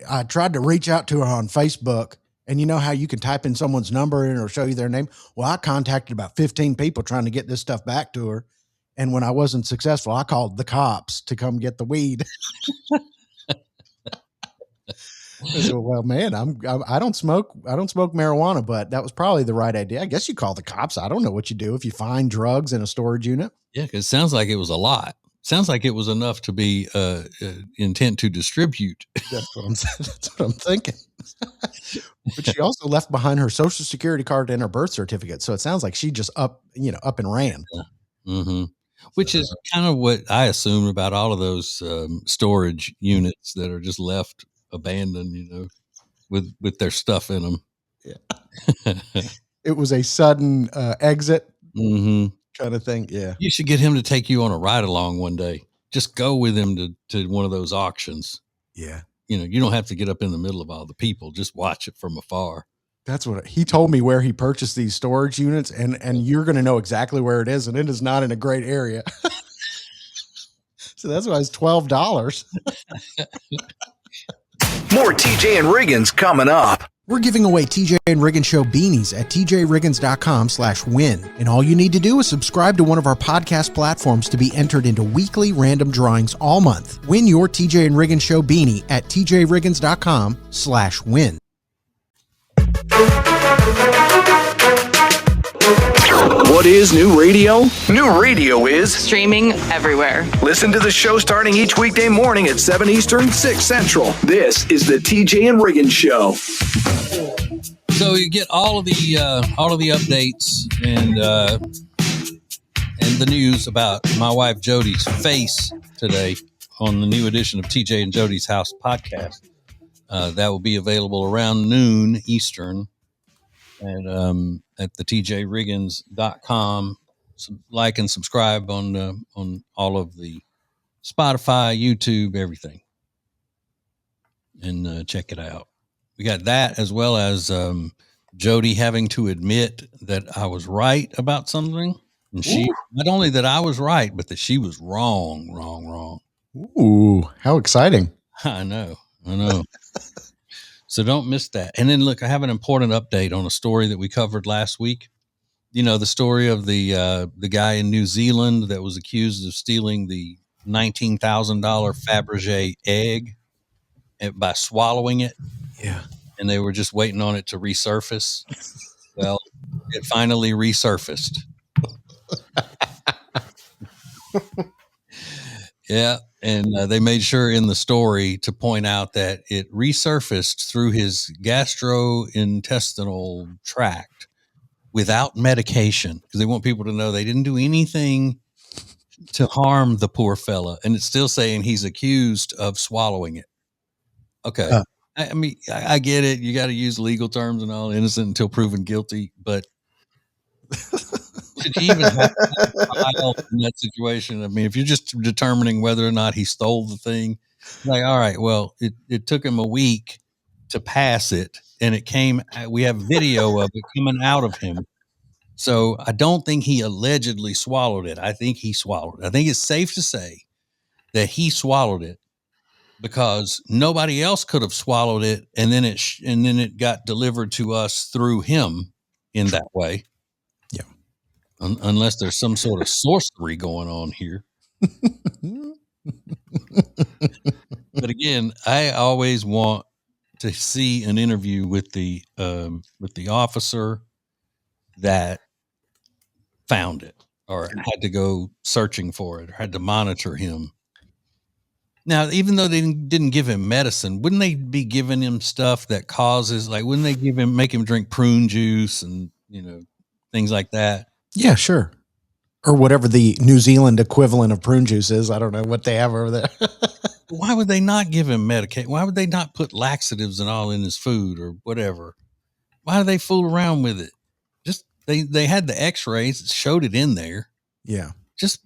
I tried to reach out to her on Facebook, and you know how you can type in someone's number and it'll show you their name? Well, I contacted about 15 people trying to get this stuff back to her. And when I wasn't successful, I called the cops to come get the weed. I said, well, man, I don't smoke marijuana, but that was probably the right idea. I guess you call the cops. I don't know what you do if you find drugs in a storage unit. Yeah, because it sounds like it was a lot. Sounds like it was enough to be intent to distribute. That's what I'm thinking. But she also left behind her Social Security card and her birth certificate. So it sounds like she just up and ran. Mm-hmm. Which is kind of what I assume about all of those storage units that are just left abandoned, with their stuff in them. Yeah. It was a sudden exit Mm-hmm. kind of thing. Yeah. You should get him to take you on a ride along one day. Just go with him to one of those auctions. Yeah. You don't have to get up in the middle of all the people. Just watch it from afar. That's what he told me, where he purchased these storage units, and you're going to know exactly where it is, and it is not in a great area. So that's why it's $12. More TJ and Riggins coming up. We're giving away TJ and Riggins Show beanies at tjriggins.com/win. And all you need to do is subscribe to one of our podcast platforms to be entered into weekly random drawings all month. Win your TJ and Riggins Show beanie at tjriggins.com/win. What is new radio? New radio is streaming everywhere. Listen to the show starting each weekday morning at 7 Eastern, 6 Central. This is the TJ and Riggins Show. So you get all of the updates and the news about my wife Jody's face today on the new edition of TJ and Jody's House podcast. That will be available around noon Eastern. And at the tjriggins.com. Like and subscribe on all of the Spotify, YouTube, everything, and check it out. We got that, as well as Jody having to admit that I was right about something, and she not only that I was right, but that she was wrong. Ooh, how exciting! I know. So don't miss that. And then look, I have an important update on a story that we covered last week. The story of the guy in New Zealand that was accused of stealing the $19,000 Fabergé egg by swallowing it. Yeah. And they were just waiting on it to resurface. Well, it finally resurfaced. Yeah. And they made sure in the story to point out that it resurfaced through his gastrointestinal tract without medication, because they want people to know they didn't do anything to harm the poor fella. And it's still saying he's accused of swallowing it. Okay. I mean, I get it. You got to use legal terms and all, innocent until proven guilty. But should you even have a trial in that situation? I mean, if you're just determining whether or not he stole the thing, like, all right, well, it took him a week to pass it, and we have video of it coming out of him. So I don't think he allegedly swallowed it. I think he swallowed it. I think it's safe to say that he swallowed it, because nobody else could have swallowed it, and then it got delivered to us through him in that way. Yeah. Unless there's some sort of sorcery going on here. But again, I always want to see an interview with the officer that found it, or had to go searching for it, or had to monitor him. Now, even though they didn't give him medicine, wouldn't they be giving him stuff that causes, like, wouldn't they make him drink prune juice and, things like that? Yeah, sure. Or whatever the New Zealand equivalent of prune juice is. I don't know what they have over there. Why would they not give him medication? Why would they not put laxatives and all in his food or whatever? Why do they fool around with it? Just they had the x-rays that showed it in there. Yeah. Just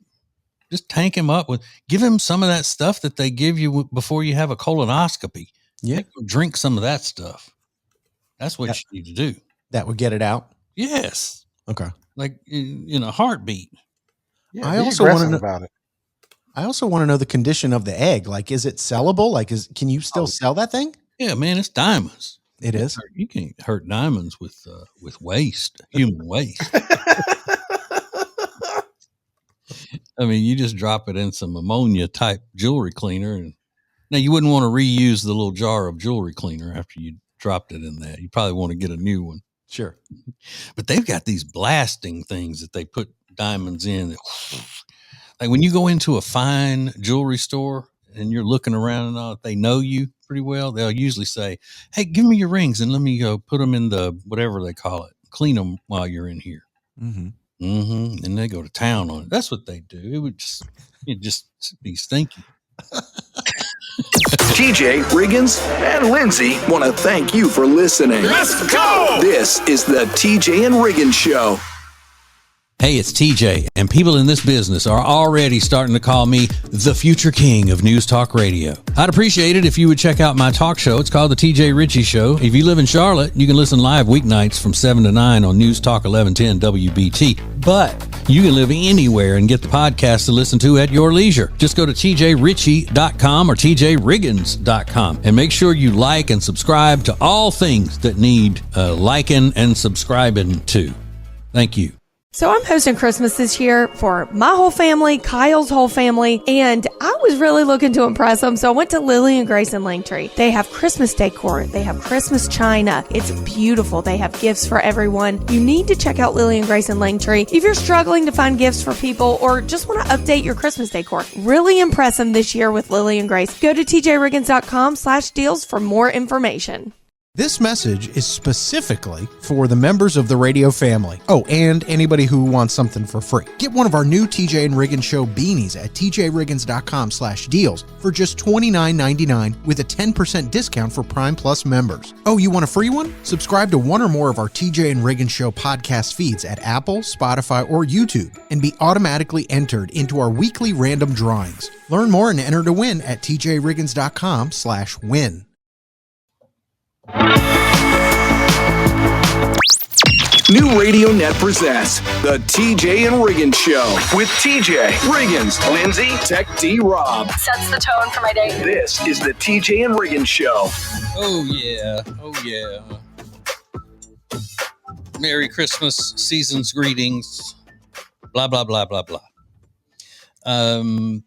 tank him up give him some of that stuff that they give you before you have a colonoscopy. Yeah. Drink some of that stuff. That's what you need to do. That would get it out. Yes. Okay. Like in a heartbeat. Yeah, I also want to know about it. I also want to know the condition of the egg. Like, is it sellable? Like, can you still sell that thing? Yeah, man, it's diamonds. It is. You can't hurt diamonds with waste, human waste. I mean, you just drop it in some ammonia type jewelry cleaner, and now you wouldn't want to reuse the little jar of jewelry cleaner after you dropped it in that. You probably want to get a new one. Sure. But they've got these blasting things that they put diamonds in. Like when you go into a fine jewelry store and you're looking around and all, if they know you pretty well, they'll usually say, "Hey, give me your rings and let me go put them in the whatever they call it. Clean them while you're in here." Mm-hmm. And they go to town on it. That's what they do. It'd just be stinky. TJ, Riggins, and Lindsay want to thank you for listening. Let's go! This is the TJ and Riggins Show. Hey, it's TJ, and people in this business are already starting to call me the future king of News Talk Radio. I'd appreciate it if you would check out my talk show. It's called The TJ Ritchie Show. If you live in Charlotte, you can listen live weeknights from 7 to 9 on News Talk 1110 WBT. But you can live anywhere and get the podcast to listen to at your leisure. Just go to tjritchie.com or tjriggins.com and make sure you like and subscribe to all things that need liking and subscribing to. Thank you. So I'm hosting Christmas this year for my whole family, Kyle's whole family, and I was really looking to impress them, so I went to Lily and Grace in Langtree. They have Christmas decor. They have Christmas china. It's beautiful. They have gifts for everyone. You need to check out Lily and Grace in Langtree if you're struggling to find gifts for people or just want to update your Christmas decor. Really impress them this year with Lily and Grace. Go to tjriggins.com/deals for more information. This message is specifically for the members of the radio family. Oh, and anybody who wants something for free. Get one of our new TJ and Riggins Show beanies at tjriggins.com/deals for just $29.99 with a 10% discount for Prime Plus members. Oh, you want a free one? Subscribe to one or more of our TJ and Riggins Show podcast feeds at Apple, Spotify, or YouTube and be automatically entered into our weekly random drawings. Learn more and enter to win at tjriggins.com/win. New Radio Net presents the TJ and Riggins Show with TJ, Riggins, Lindsay, Tech D Rob. Sets the tone for my day. This is the TJ and Riggins Show. Oh, yeah. Merry Christmas, season's greetings, blah, blah, blah, blah, blah.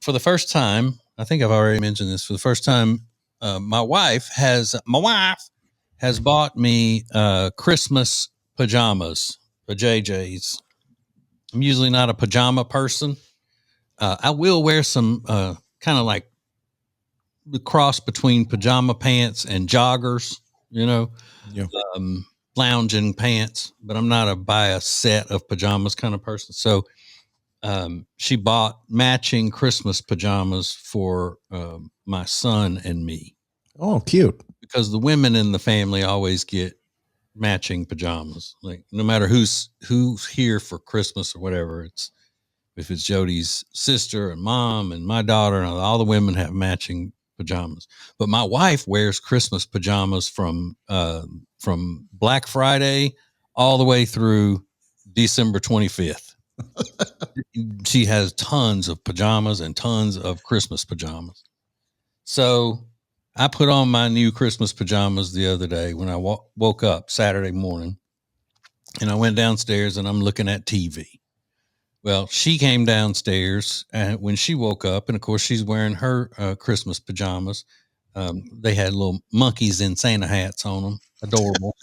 For the first time, I think I've already mentioned this, for the first time, my wife has bought me Christmas pajamas, JJ's. I'm usually not a pajama person. I will wear some kind of like the cross between pajama pants and joggers, lounging pants, but I'm not buy a set of pajamas kind of person. So she bought matching Christmas pajamas for my son and me. Oh, cute. Because the women in the family always get matching pajamas. Like no matter who's here for Christmas or whatever, if it's Jody's sister and mom and my daughter, and all the women have matching pajamas. But my wife wears Christmas pajamas from Black Friday all the way through December 25th. She has tons of pajamas and tons of Christmas pajamas. So I put on my new Christmas pajamas the other day when I woke up Saturday morning, and I went downstairs and I'm looking at TV. Well, she came downstairs when she woke up, and of course she's wearing her Christmas pajamas. They had little monkeys in Santa hats on them. Adorable.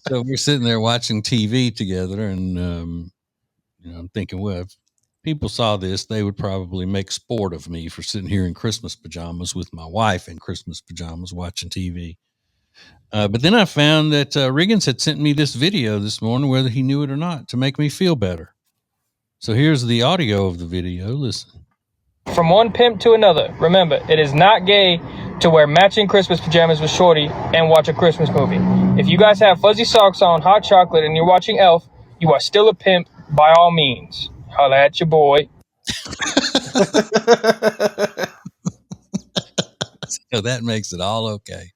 So we're sitting there watching TV together, and I'm thinking, well, if people saw this, they would probably make sport of me for sitting here in Christmas pajamas with my wife in Christmas pajamas watching TV. But then I found that Riggins had sent me this video this morning, whether he knew it or not, to make me feel better. So here's the audio of the video. Listen. From one pimp to another. Remember, it is not gay to wear matching Christmas pajamas with Shorty and watch a Christmas movie. If you guys have fuzzy socks on, hot chocolate, and you're watching Elf, you are still a pimp by all means. Holla at your boy. So that makes it all okay.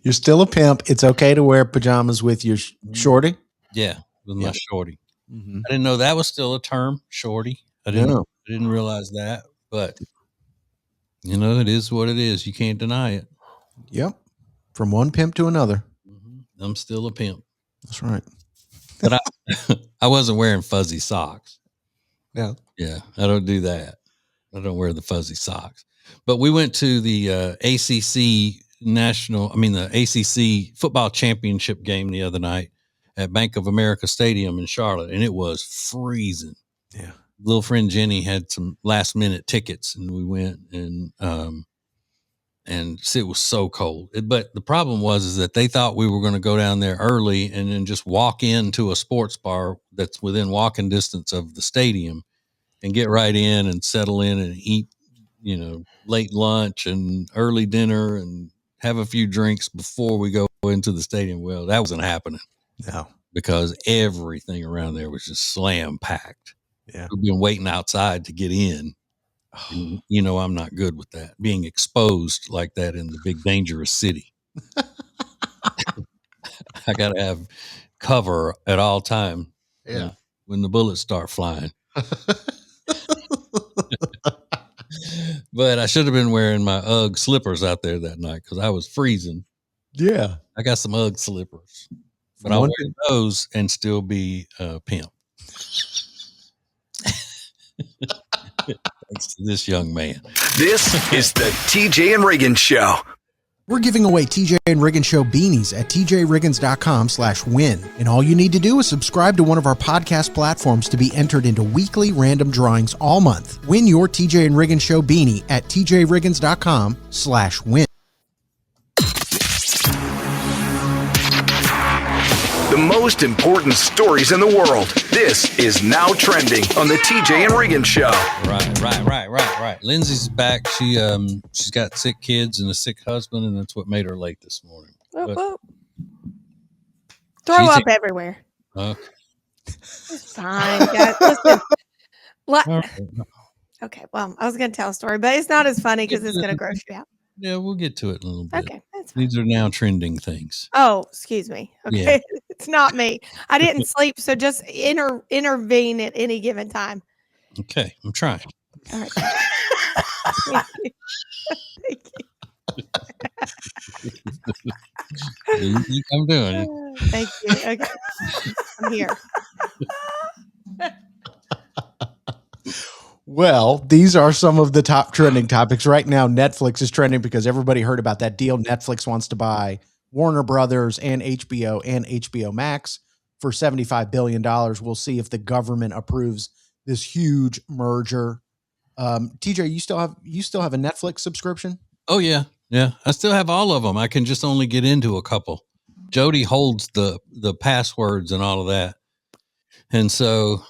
You're still a pimp. It's okay to wear pajamas with your shorty? Yeah, with my shorty. Mm-hmm. I didn't know that was still a term, shorty. I didn't realize that, but it is what it is. You can't deny it. Yep. From one pimp to another. Mm-hmm. I'm still a pimp. That's right. But I wasn't wearing fuzzy socks. Yeah. Yeah. I don't do that. I don't wear the fuzzy socks. But we went to the ACC football championship game the other night at Bank of America Stadium in Charlotte, and it was freezing. Yeah. Little friend Jenny had some last minute tickets, and we went, and and it was so cold. But the problem is that they thought we were going to go down there early and then just walk into a sports bar that's within walking distance of the stadium and get right in and settle in and eat, late lunch and early dinner and have a few drinks before we go into the stadium. Well, that wasn't happening. No. Because everything around there was just slam packed. Yeah. We've been waiting outside to get in. And, I'm not good with that, being exposed like that in the big dangerous city. I got to have cover at all time. Yeah. When the bullets start flying. But I should have been wearing my UGG slippers out there that night because I was freezing. Yeah. I got some UGG slippers, but I'll wear those and still be a pimp. Thanks to this young man. This is the TJ and Riggins Show. We're giving away TJ and Riggins Show beanies at tjriggins.com/win. And all you need to do is subscribe to one of our podcast platforms to be entered into weekly random drawings all month. Win your TJ and Riggins Show beanie at tjriggins.com/win. The most important stories in the world. This is Now Trending on the TJ and Riggins Show. Right. Lindsay's back. She's got sick kids and a sick husband, and that's what made her late this morning. Throw up everywhere. It's fine, guys. Listen. Okay, well, I was going to tell a story, but it's not as funny because it's going to gross you out. Yeah, we'll get to it in a little bit. Okay, that's fine. These are now trending things. Oh, excuse me. Okay, Yeah. It's not me. I didn't sleep, so just intervene at any given time. Okay, I'm trying. All right. Thank you. You think I'm doing it? Thank you. Okay, I'm here. Well, these are some of the top trending topics. Right now, Netflix is trending because everybody heard about that deal. Netflix wants to buy Warner Brothers and HBO Max for $75 billion. We'll see if the government approves this huge merger. TJ, you still have a Netflix subscription? Oh, yeah. Yeah. I still have all of them. I can just only get into a couple. Jody holds the passwords and all of that. And so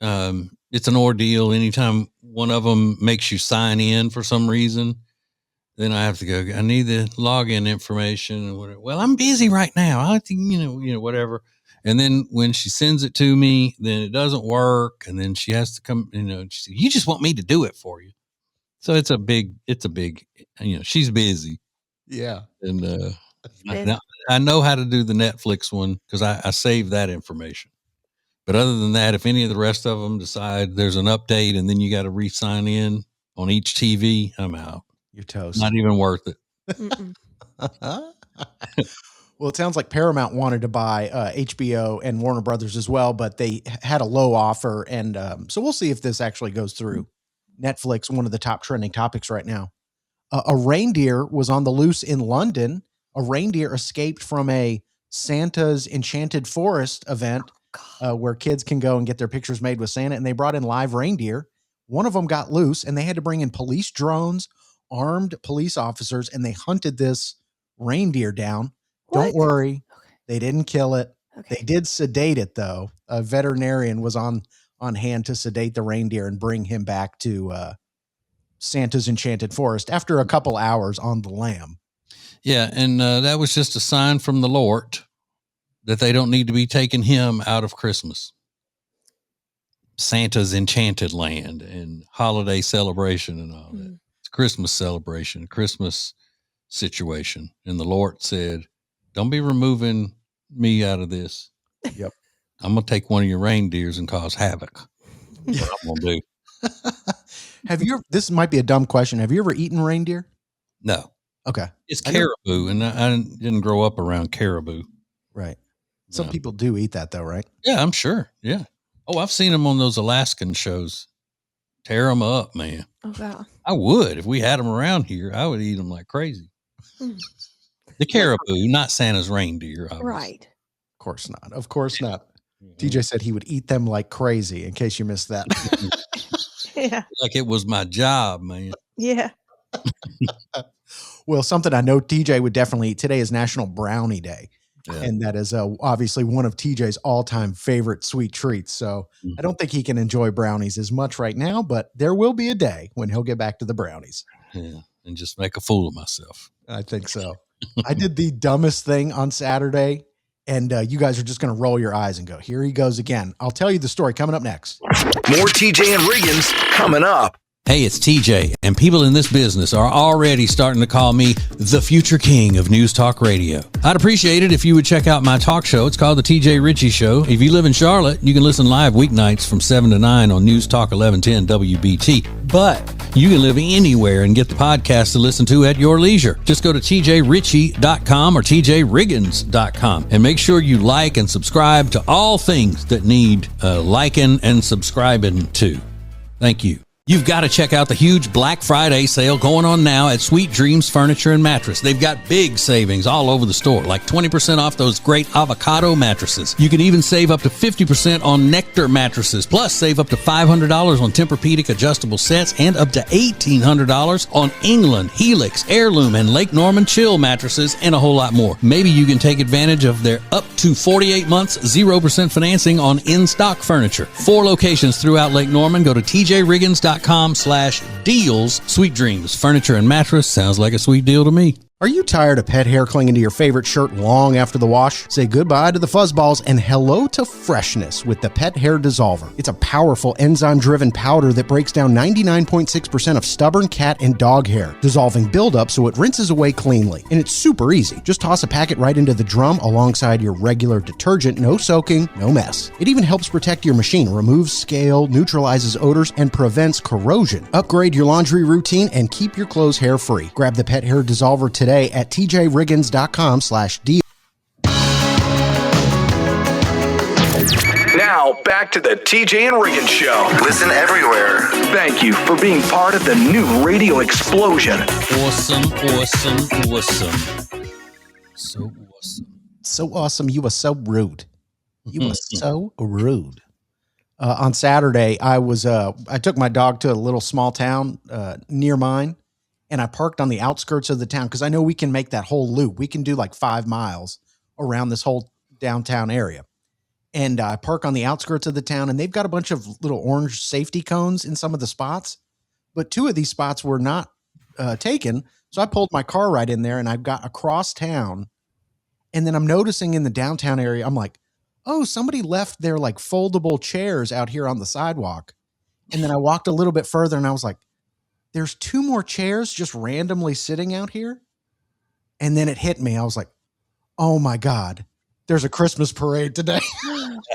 it's an ordeal. Anytime one of them makes you sign in for some reason, then I have to go, I need the login information and whatever. Well, I'm busy right now. I think, whatever. And then when she sends it to me, then it doesn't work. And then she has to come, she says, you just want me to do it for you. So it's a big, she's busy. Yeah. And I know how to do the Netflix one because I save that information. But other than that, if any of the rest of them decide there's an update and then you got to re-sign in on each TV, I'm out. You're toast. Not even worth it. Well, it sounds like Paramount wanted to buy HBO and Warner Brothers as well, but they had a low offer. And so we'll see if this actually goes through. Netflix, one of the top trending topics right now. A reindeer was on the loose in London. A reindeer escaped from a Santa's Enchanted Forest event where kids can go and get their pictures made with Santa. And they brought in live reindeer. One of them got loose and they had to bring in police drones, armed police officers, and they hunted this reindeer down. What? Don't worry. They didn't kill it. Okay. They did sedate it, though. A veterinarian was on hand to sedate the reindeer and bring him back to Santa's Enchanted Forest after a couple hours on the lamb. Yeah, and that was just a sign from the Lord that they don't need to be taking him out of Christmas. Santa's Enchanted Land and holiday celebration and all that. It's Christmas celebration, Christmas situation. And the Lord said, don't be removing me out of this. Yep. I'm going to take one of your reindeers and cause havoc. That's what I'm going to do. This might be a dumb question. Have you ever eaten reindeer? No. Okay. It's caribou, and I didn't grow up around caribou. Right. Some people do eat that, though, right? Yeah, I'm sure. Yeah. Oh, I've seen them on those Alaskan shows. Tear them up, man. Oh, wow. I would. If we had them around here, I would eat them like crazy. The caribou, not Santa's reindeer. Obviously. Right. Of course not. Of course not. TJ said he would eat them like crazy, in case you missed that. Yeah. Like it was my job, man. Yeah. Well, something I know TJ would definitely eat. Today is National Brownie Day. Yeah. And that is obviously one of TJ's all-time favorite sweet treats. So I don't think he can enjoy brownies as much right now, but there will be a day when he'll get back to the brownies. Yeah, and just make a fool of myself. I think so. I did the dumbest thing on Saturday, and you guys are just going to roll your eyes and go, here he goes again. I'll tell you the story coming up next. More TJ and Riggins coming up. Hey, it's TJ, and people in this business are already starting to call me the future king of News Talk Radio. I'd appreciate it if you would check out my talk show. It's called The TJ Ritchie Show. If you live in Charlotte, you can listen live weeknights from 7 to 9 on News Talk 1110 WBT. But you can live anywhere and get the podcast to listen to at your leisure. Just go to tjritchie.com or tjriggins.com and make sure you like and subscribe to all things that need liking and subscribing to. Thank you. You've got to check out the huge Black Friday sale going on now at Sweet Dreams Furniture and Mattress. They've got big savings all over the store, like 20% off those great avocado mattresses. You can even save up to 50% on Nectar mattresses, plus save up to $500 on Tempur-Pedic adjustable sets and up to $1,800 on England, Helix, Heirloom, and Lake Norman Chill mattresses, and a whole lot more. Maybe you can take advantage of their up to 48 months 0% financing on in-stock furniture. 4 locations throughout Lake Norman. Go to tjriggins.com/deals. Sweet Dreams Furniture and Mattress. Sounds like a sweet deal to me. Are you tired of pet hair clinging to your favorite shirt long after the wash? Say goodbye to the fuzzballs and hello to freshness with the Pet Hair Dissolver. It's a powerful enzyme-driven powder that breaks down 99.6% of stubborn cat and dog hair, dissolving buildup so it rinses away cleanly. And it's super easy. Just toss a packet right into the drum alongside your regular detergent. No soaking, no mess. It even helps protect your machine, removes scale, neutralizes odors, and prevents corrosion. Upgrade your laundry routine and keep your clothes hair-free. Grab the Pet Hair Dissolver today at tjriggins.com/deal. Now, back to the TJ and Riggins Show. Listen everywhere. Thank you for being part of the new radio explosion. Awesome. So awesome. So awesome. You were so rude. You were so rude. On Saturday, I took my dog to a little small town near mine. And I parked on the outskirts of the town because I know we can make that whole loop. We can do like 5 miles around this whole downtown area. And I park on the outskirts of the town, and they've got a bunch of little orange safety cones in some of the spots. But 2 of these spots were not taken. So I pulled my car right in there, and I got across town. And then I'm noticing in the downtown area, I'm like, oh, somebody left their like foldable chairs out here on the sidewalk. And then I walked a little bit further, and I was like, there's 2 more chairs just randomly sitting out here. And then it hit me. I was like, oh my God, there's a Christmas parade today.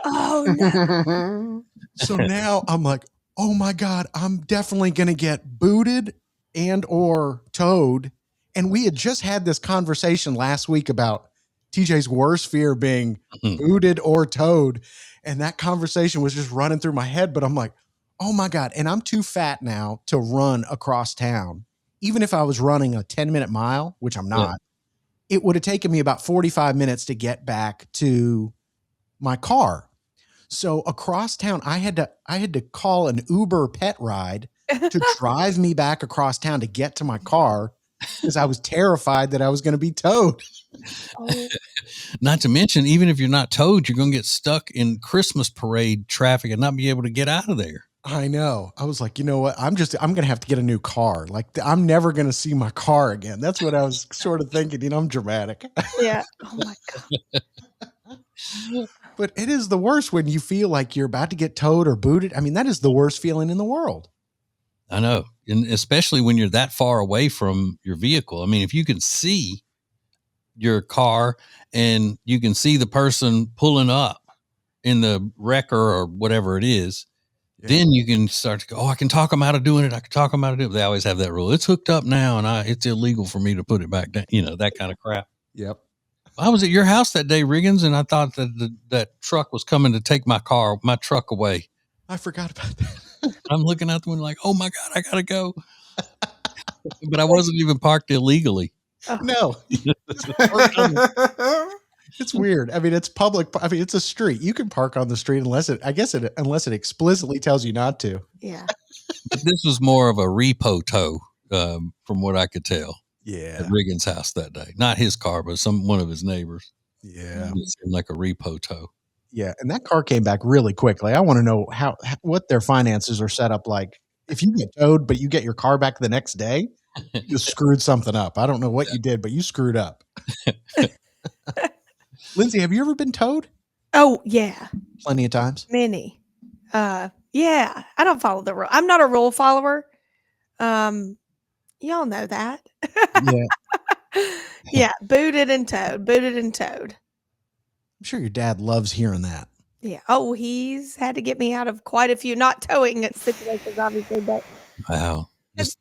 Oh, no. So now I'm like, oh my God, I'm definitely going to get booted and or towed. And we had just had this conversation last week about TJ's worst fear being booted or towed. And that conversation was just running through my head. But I'm like, oh my God. And I'm too fat now to run across town. Even if I was running a 10-minute mile, which I'm not, it would have taken me about 45 minutes to get back to my car. So across town, I had to call an Uber pet ride to drive me back across town to get to my car because I was terrified that I was going to be towed. Not to mention, even if you're not towed, you're going to get stuck in Christmas parade traffic and not be able to get out of there. I know. I was like, you know what? I'm going to have to get a new car. Like I'm never going to see my car again. That's what I was sort of thinking. You know, I'm dramatic. Yeah. Oh my God. But it is the worst when you feel like you're about to get towed or booted. I mean, that is the worst feeling in the world. I know. And especially when you're that far away from your vehicle. I mean, if you can see your car and you can see the person pulling up in the wrecker or whatever it is, then you can start to go, oh, I can talk them out of doing it. I can talk them out of doing it. They always have that rule. It's hooked up now and it's illegal for me to put it back down. You know, that kind of crap. Yep. I was at your house that day, Riggins, and I thought that that truck was coming to take my truck away. I forgot about that. I'm looking out the window like, oh my God, I got to go. But I wasn't even parked illegally. Oh. No. It's weird. I mean, it's public. I mean, it's a street. You can park on the street unless it explicitly tells you not to. Yeah. But this was more of a repo tow, from what I could tell. Yeah. at Riggins' house that day. Not his car, but one of his neighbors. Yeah. It seemed like a repo tow. Yeah. And that car came back really quickly. I want to know what their finances are set up like. If you get towed, but you get your car back the next day, you just screwed something up. I don't know what you did, but you screwed up. Lindsay, have you ever been towed? Oh, yeah. Plenty of times. Many. Yeah. I don't follow the rule. I'm not a rule follower. Y'all know that. Yeah. Yeah. Booted and towed. I'm sure your dad loves hearing that. Yeah. Oh, he's had to get me out of quite a few not towing situations, obviously, but Wow. Just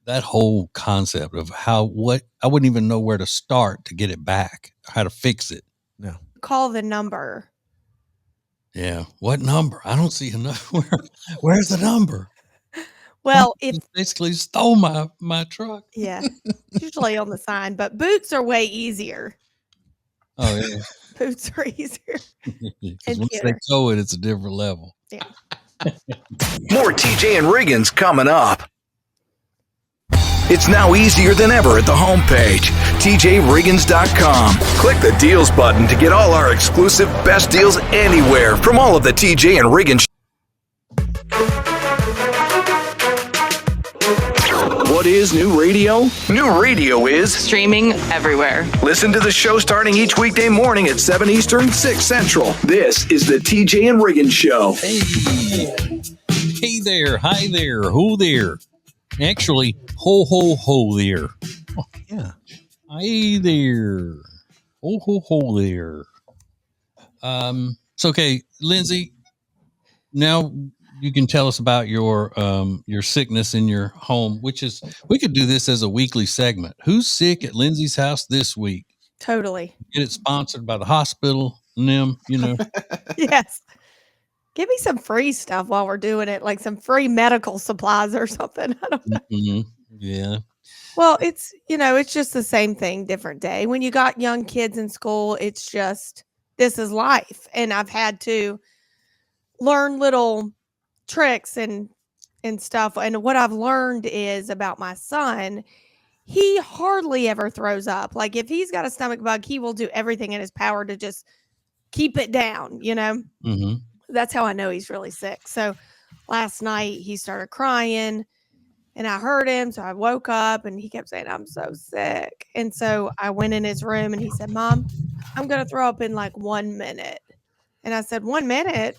that whole concept of I wouldn't even know where to start to get it back, how to fix it. No. call the number. Yeah. What number? I don't see a number. Where's the number? Well, if basically stole my truck. Yeah, usually on the sign, but boots are way easier. Oh yeah. Boots are easier. Because once they tow it, it's a different level. Yeah. More TJ and Riggins coming up. It's now easier than ever at the homepage, TJRiggins.com. Click the deals button to get all our exclusive best deals anywhere from all of the TJ and Riggins. What is new radio? New radio is streaming everywhere. Listen to the show starting each weekday morning at 7 Eastern, 6 Central. This is the TJ and Riggins Show. Hey there, hi there, ho there. Actually, ho there. Oh, yeah. Hi there. Ho there. So okay, Lindsay, now you can tell us about your sickness in your home, which is, we could do this as a weekly segment. Who's sick at Lindsay's house this week? Totally. Get it sponsored by the hospital and them, Yes. Give me some free stuff while we're doing it, like some free medical supplies or something. I don't know. Mm-hmm. Yeah. Well, it's just the same thing, different day. When you got young kids in school, it's just, this is life. And I've had to learn little tricks and stuff. And what I've learned is about my son, he hardly ever throws up. Like if he's got a stomach bug, he will do everything in his power to just keep it down, Mm-hmm. That's how I know he's really sick. So last night he started crying and I heard him. So I woke up and he kept saying, I'm so sick. And so I went in his room and he said, Mom, I'm going to throw up in like 1 minute. And I said, 1 minute?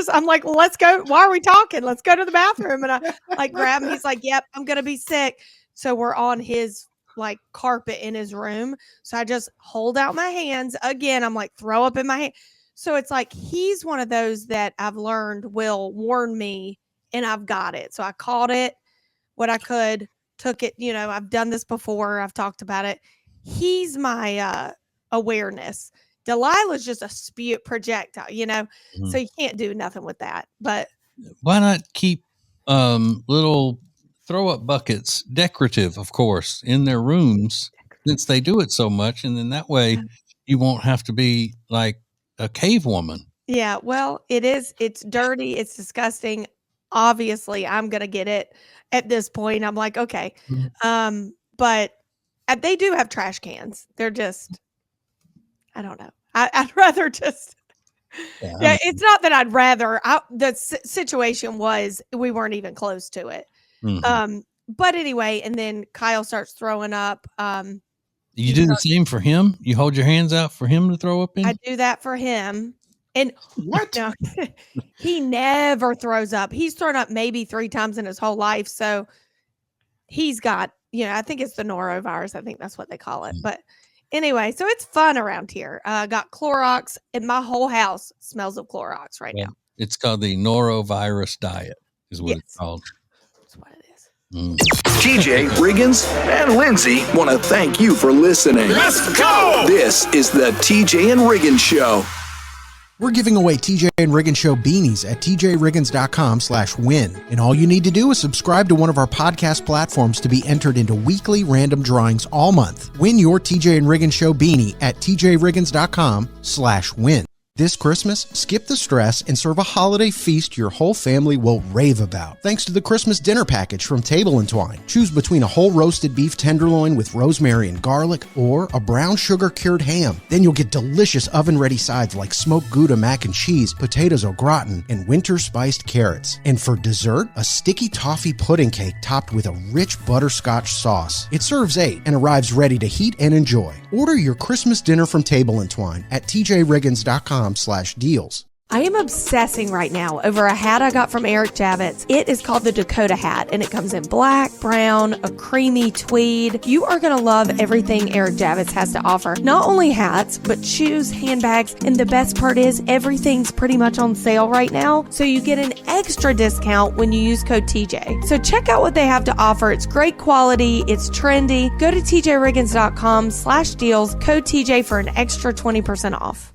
I'm like, well, let's go. Why are we talking? Let's go to the bathroom. And I like grab him. He's like, yep, I'm going to be sick. So we're on his like carpet in his room. So I just hold out my hands again. I'm like, throw up in my hand. So it's like, he's one of those that I've learned will warn me and I've got it. So I caught it, what I could, took it, I've done this before. I've talked about it. He's my awareness. Delilah's just a spew projectile, Mm-hmm. So you can't do nothing with that. But why not keep little throw up buckets, decorative, of course, in their rooms, since they do it so much. And then that way you won't have to be like a cave woman. Yeah, well, it's dirty. It's disgusting. Obviously, I'm going to get it at this point. I'm like, okay. Mm-hmm. But they do have trash cans. They're just, I don't know. I'd rather just, it's not that I'd rather, the situation was, we weren't even close to it. Mm-hmm. But anyway, and then Kyle starts throwing up. You do the same for him? You hold your hands out for him to throw up in? I do that for him. And what? No, he never throws up. He's thrown up maybe 3 times in his whole life. So he's got, I think it's the norovirus. I think that's what they call it. But anyway, so it's fun around here. Got Clorox, and my whole house smells of Clorox right now. It's called the norovirus diet, is what it's called. That's what it is. TJ, Riggins, and Lindsay want to thank you for listening. Let's go! This is the TJ and Riggins Show. We're giving away TJ and Riggins Show beanies at tjriggins.com/win. And all you need to do is subscribe to one of our podcast platforms to be entered into weekly random drawings all month. Win your TJ and Riggins Show beanie at tjriggins.com/win. This Christmas, skip the stress and serve a holiday feast your whole family will rave about. Thanks to the Christmas dinner package from Table & Twine. Choose between a whole roasted beef tenderloin with rosemary and garlic or a brown sugar cured ham. Then you'll get delicious oven-ready sides like smoked Gouda mac and cheese, potatoes au gratin, and winter spiced carrots. And for dessert, a sticky toffee pudding cake topped with a rich butterscotch sauce. It serves 8 and arrives ready to heat and enjoy. Order your Christmas dinner from Table & Twine at tjriggins.com/deals. I am obsessing right now over a hat I got from Eric Javits. It is called the Dakota hat, and it comes in black, brown, a creamy tweed. You are going to love everything Eric Javits has to offer. Not only hats, but shoes, handbags, and the best part is everything's pretty much on sale right now, so you get an extra discount when you use code TJ. So check out what they have to offer. It's great quality. It's trendy. Go to tjriggins.com/deals, code TJ for an extra 20% off.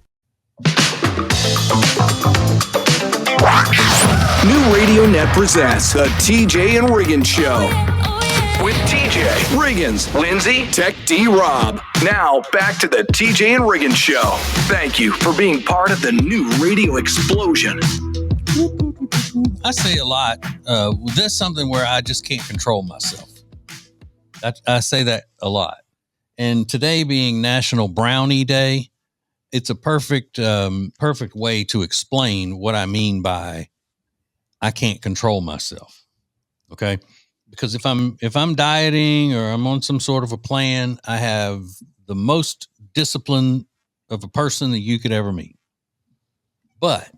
New Radio Net presents the TJ and Riggins Show. With TJ, Riggins, Lindsay, Tech D Rob. Now, back to the TJ and Riggins Show. Thank you for being part of the new radio explosion. I say a lot. There's something where I just can't control myself. I say that a lot. And today being National Brownie Day, it's a perfect way to explain what I mean by I can't control myself. Okay. Because if I'm dieting or I'm on some sort of a plan, I have the most discipline of a person that you could ever meet. But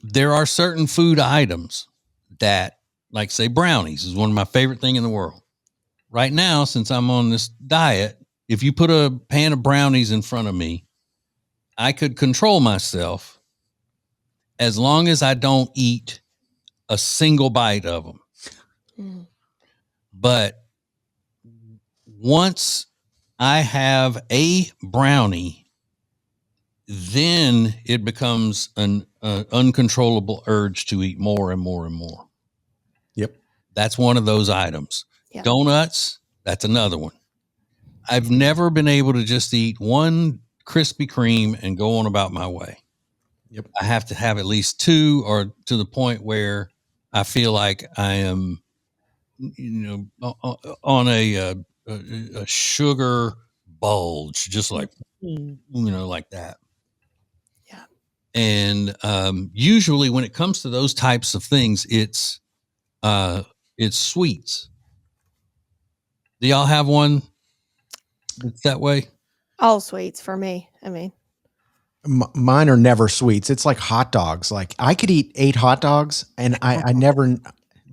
there are certain food items that, like say brownies is one of my favorite things in the world. Right now, since I'm on this diet, if you put a pan of brownies in front of me, I could control myself as long as I don't eat a single bite of them. Mm. But once I have a brownie, then it becomes an uncontrollable urge to eat more and more and more. Yep. That's one of those items. Yep. Donuts, that's another one. I've never been able to just eat one Krispy Kreme and go on about my way. Yep. I have to have at least 2, or to the point where I feel like I am, on a sugar bulge, just like, like that. Yeah. And usually when it comes to those types of things, it's sweets. Do y'all have one that's that way? All sweets for me. I mean, mine are never sweets. It's like hot dogs. Like I could eat 8 hot dogs, and I never.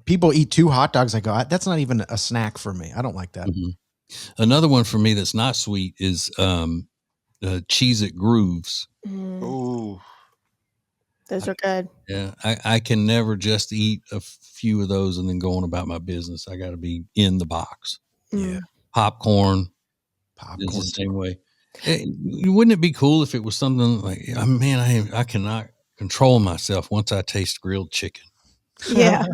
People eat 2 hot dogs. I go, that's not even a snack for me. I don't like that. Mm-hmm. Another one for me that's not sweet is Cheez-It Grooves. Mm. Ooh, those are good. Yeah, I can never just eat a few of those and then go on about my business. I got to be in the box. Yeah, popcorn is the same way. Wouldn't it be cool if it was something like, I cannot control myself once I taste grilled chicken. Yeah.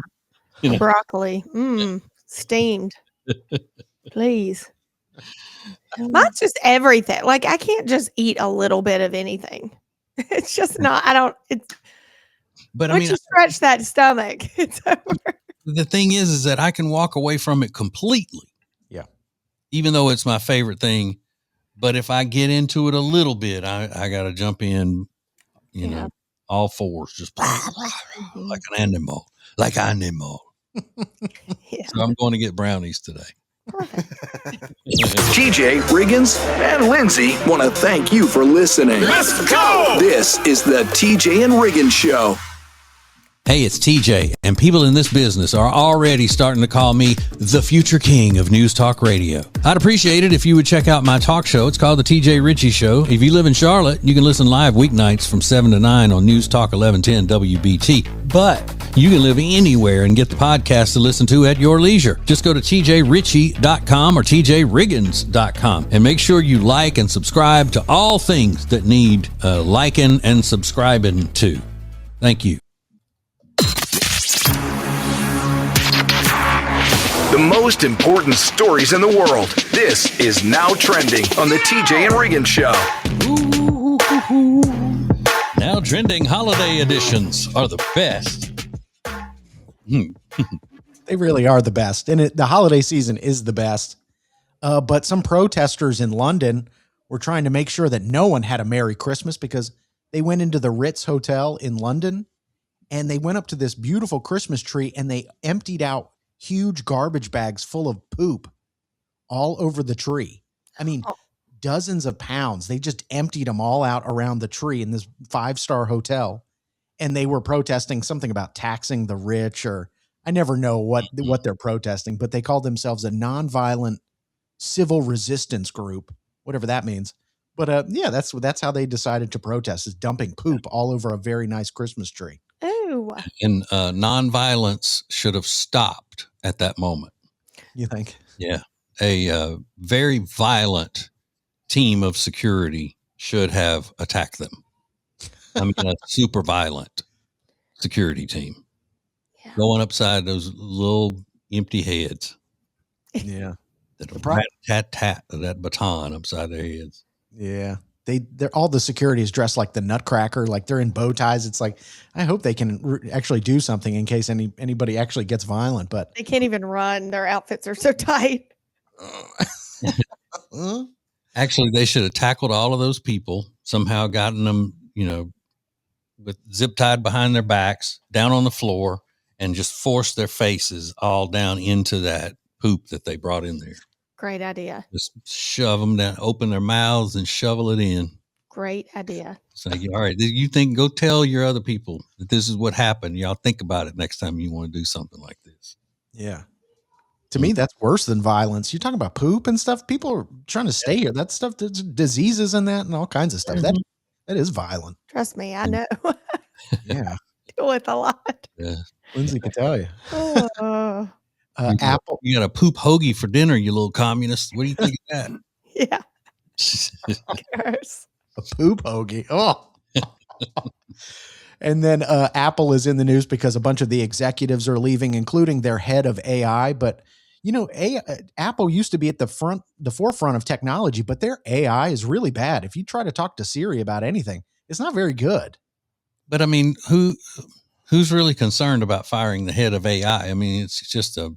Broccoli. Steamed. Please. Mine's just everything. Like I can't just eat a little bit of anything. It's just not, but once you stretch that stomach, it's over. The thing is that I can walk away from it completely. Yeah. Even though it's my favorite thing. But if I get into it a little bit, I got to jump in, all fours, just like an animal. Yeah. So I'm going to get brownies today. TJ, Riggins, and Lindsay want to thank you for listening. Let's go! This is the TJ and Riggins Show. Hey, it's TJ, and people in this business are already starting to call me the future king of News Talk Radio. I'd appreciate it if you would check out my talk show. It's called The TJ Ritchie Show. If you live in Charlotte, you can listen live weeknights from 7 to 9 on News Talk 1110 WBT. But you can live anywhere and get the podcast to listen to at your leisure. Just go to tjritchie.com or tjriggins.com and make sure you like and subscribe to all things that need liking and subscribing to. Thank you. The most important stories in the world. This is Now Trending on the TJ and Riggins Show. Ooh, Now trending holiday editions are the best. They really are the best. And the holiday season is the best. But some protesters in London were trying to make sure that no one had a Merry Christmas because they went into the Ritz Hotel in London and they went up to this beautiful Christmas tree and they emptied out huge garbage bags full of poop all over the tree. I mean, dozens of pounds. They just emptied them all out around the tree in this 5-star hotel. And they were protesting something about taxing the rich, or I never know what they're protesting, but they call themselves a nonviolent civil resistance group, whatever that means. But yeah, that's how they decided to protest, is dumping poop all over a very nice Christmas tree. Ooh. And nonviolence should have stopped at that moment. You think? Yeah. A very violent team of security should have attacked them. I mean, a super violent security team. Yeah. Going upside those little empty heads. Yeah. Tat that baton upside their heads. Yeah. They're all the security is dressed like the Nutcracker, like they're in bow ties. It's like, I hope they can actually do something in case anybody actually gets violent, but they can't even run. Their outfits are so tight. Actually, they should have tackled all of those people, somehow gotten them, with zip tied behind their backs, down on the floor, and just forced their faces all down into that poop that they brought in there. Great idea. Just shove them down, open their mouths and shovel it in. Great idea. It's like, all right, go tell your other people that this is what happened. Y'all think about it next time you want to do something like this. Yeah. To me, that's worse than violence. You're talking about poop and stuff. People are trying to stay here. That stuff, there's diseases in that and all kinds of stuff. Mm-hmm. That is violent. Trust me, I know. Yeah. Deal with a lot. Yeah. Lindsay can tell you. Apple. You got a poop hoagie for dinner, you little communist. What do you think of that? Yeah. Gross. A poop hoagie. Oh. And then Apple is in the news because a bunch of the executives are leaving, including their head of AI. But, Apple used to be at the forefront of technology, but their AI is really bad. If you try to talk to Siri about anything, it's not very good. But I mean, who's really concerned about firing the head of AI? I mean, it's just a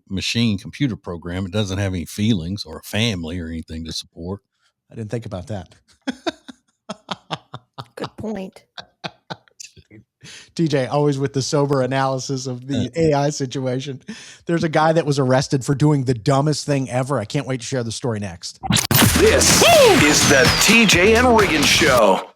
machine computer program. It doesn't have any feelings or a family or anything to support. I didn't think about that. Good point. TJ, always with the sober analysis of the AI situation. There's a guy that was arrested for doing the dumbest thing ever. I can't wait to share the story next. This is the TJ and Riggins Show.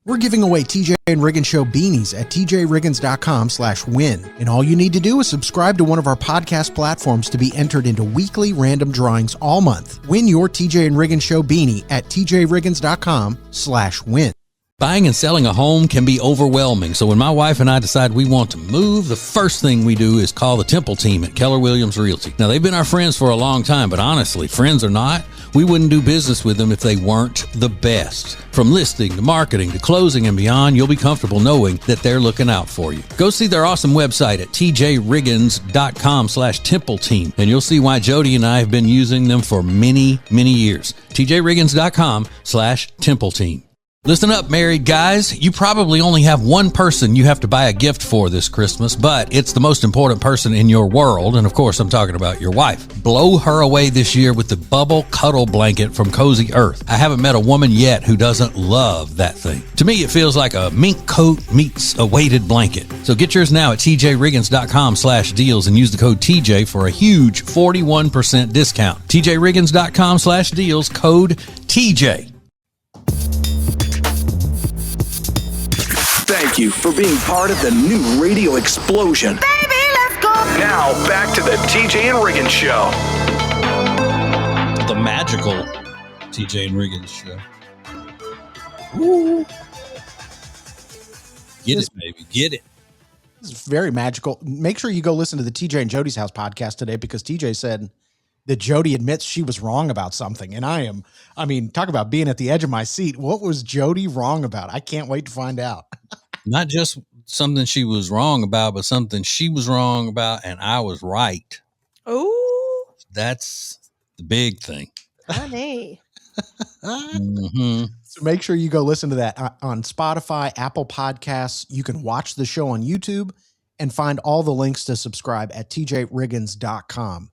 We're giving away TJ and Riggins Show beanies at tjriggins.com/win. And all you need to do is subscribe to one of our podcast platforms to be entered into weekly random drawings all month. Win your TJ and Riggins Show beanie at tjriggins.com/win. Buying and selling a home can be overwhelming, so when my wife and I decide we want to move, the first thing we do is call the Temple team at Keller Williams Realty. Now, they've been our friends for a long time, but honestly, friends or not, we wouldn't do business with them if they weren't the best. From listing to marketing to closing and beyond, you'll be comfortable knowing that they're looking out for you. Go see their awesome website at tjriggins.com/Temple team, and you'll see why Jody and I have been using them for many, many years. tjriggins.com/Temple team. Listen up, married guys. You probably only have one person you have to buy a gift for this Christmas, but it's the most important person in your world. And of course, I'm talking about your wife. Blow her away this year with the Bubble Cuddle Blanket from Cozy Earth. I haven't met a woman yet who doesn't love that thing. To me, it feels like a mink coat meets a weighted blanket. So get yours now at tjriggins.com/deals and use the code TJ for a huge 41% discount. tjriggins.com/deals, code TJ. Thank you for being part of the new radio explosion. Baby, let's go. Now, back to the TJ and Riggins Show. The magical TJ and Riggins Show. Woo. Get it, baby. Get it. This is very magical. Make sure you go listen to the TJ and Jody's House podcast today because TJ said that Jody admits she was wrong about something. And talk about being at the edge of my seat. What was Jody wrong about? I can't wait to find out. Not just something she was wrong about, but something she was wrong about and I was right. Oh, That's the big thing. honey. Mm-hmm. It's So make sure you go listen to that on Spotify, Apple Podcasts. You can watch the show on YouTube and find all the links to subscribe at tjriggins.com.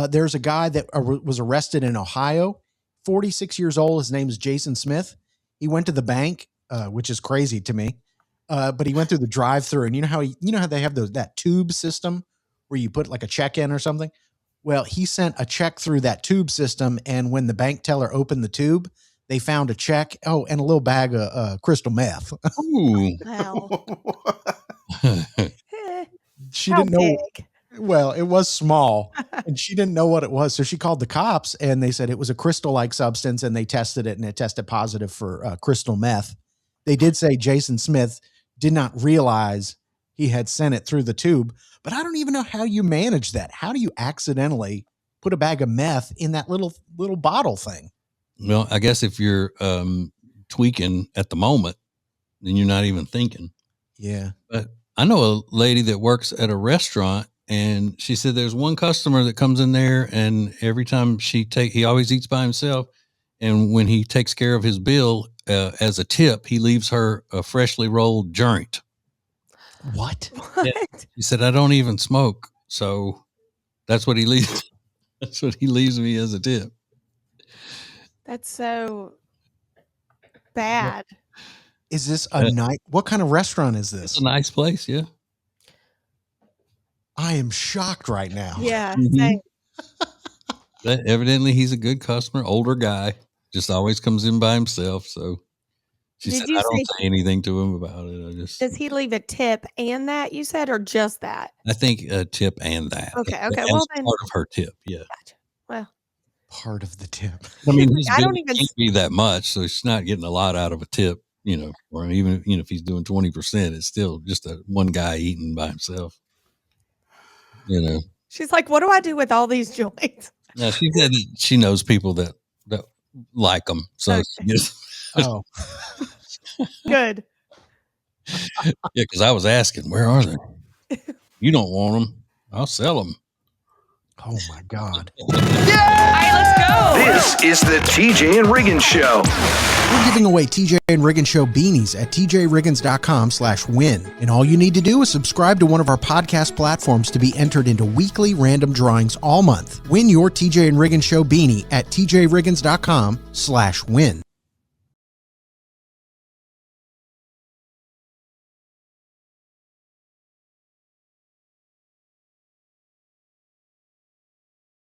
There's a guy that was arrested in Ohio, 46 years old. His name is Jason Smith. He went to the bank, which is crazy to me. But he went through the drive-through, and you know how they have that tube system where you put like a check in or something? Well, he sent a check through that tube system, and when the bank teller opened the tube, they found a check, and a little bag of crystal meth. Ooh. Wow. She How didn't know. big? Well, it was small, and she didn't know what it was. So she called the cops, and they said it was a crystal-like substance, and they tested it, and it tested positive for crystal meth. They did say Jason Smith did not realize he had sent it through the tube, but I don't even know how you manage that. How do you accidentally put a bag of meth in that little bottle thing? Well, I guess if you're tweaking at the moment, then you're not even thinking. Yeah. But I know a lady that works at a restaurant, and she said there's one customer that comes in there, and every time he always eats by himself. And when he takes care of his bill as a tip, he leaves her a freshly rolled joint. What? Yeah. He said, I don't even smoke. So that's what he leaves. That's what he leaves me as a tip. That's so bad. Is this a night? What kind of restaurant is this? It's a nice place. Yeah. I am shocked right now. Yeah. Mhm. Evidently he's a good customer, older guy, just always comes in by himself. So she Did said, you I don't say- say anything to him about it. Does he leave a tip and that you said, or just that? I think a tip and that. Okay. As Well, then, part of her tip. Yeah. gotcha. Well, Part of the tip. I mean, his I bill don't even- can't be that much, so she's not getting a lot out of a tip, or even, if he's doing 20%, it's still just one guy eating by himself, she's like, what do I do with all these joints? Now, she said that she knows people that like them, so Okay. she gets, Oh, Good. yeah, because I was asking, where are they? You don't want them, I'll sell them. oh my God. All right, let's go. This is the TJ and Riggins Show. We're giving away TJ and Riggins Show beanies at tjriggins.com/win. And all you need to do is subscribe to one of our podcast platforms to be entered into weekly random drawings all month. Win your TJ and Riggins Show beanie at tjriggins.com/win.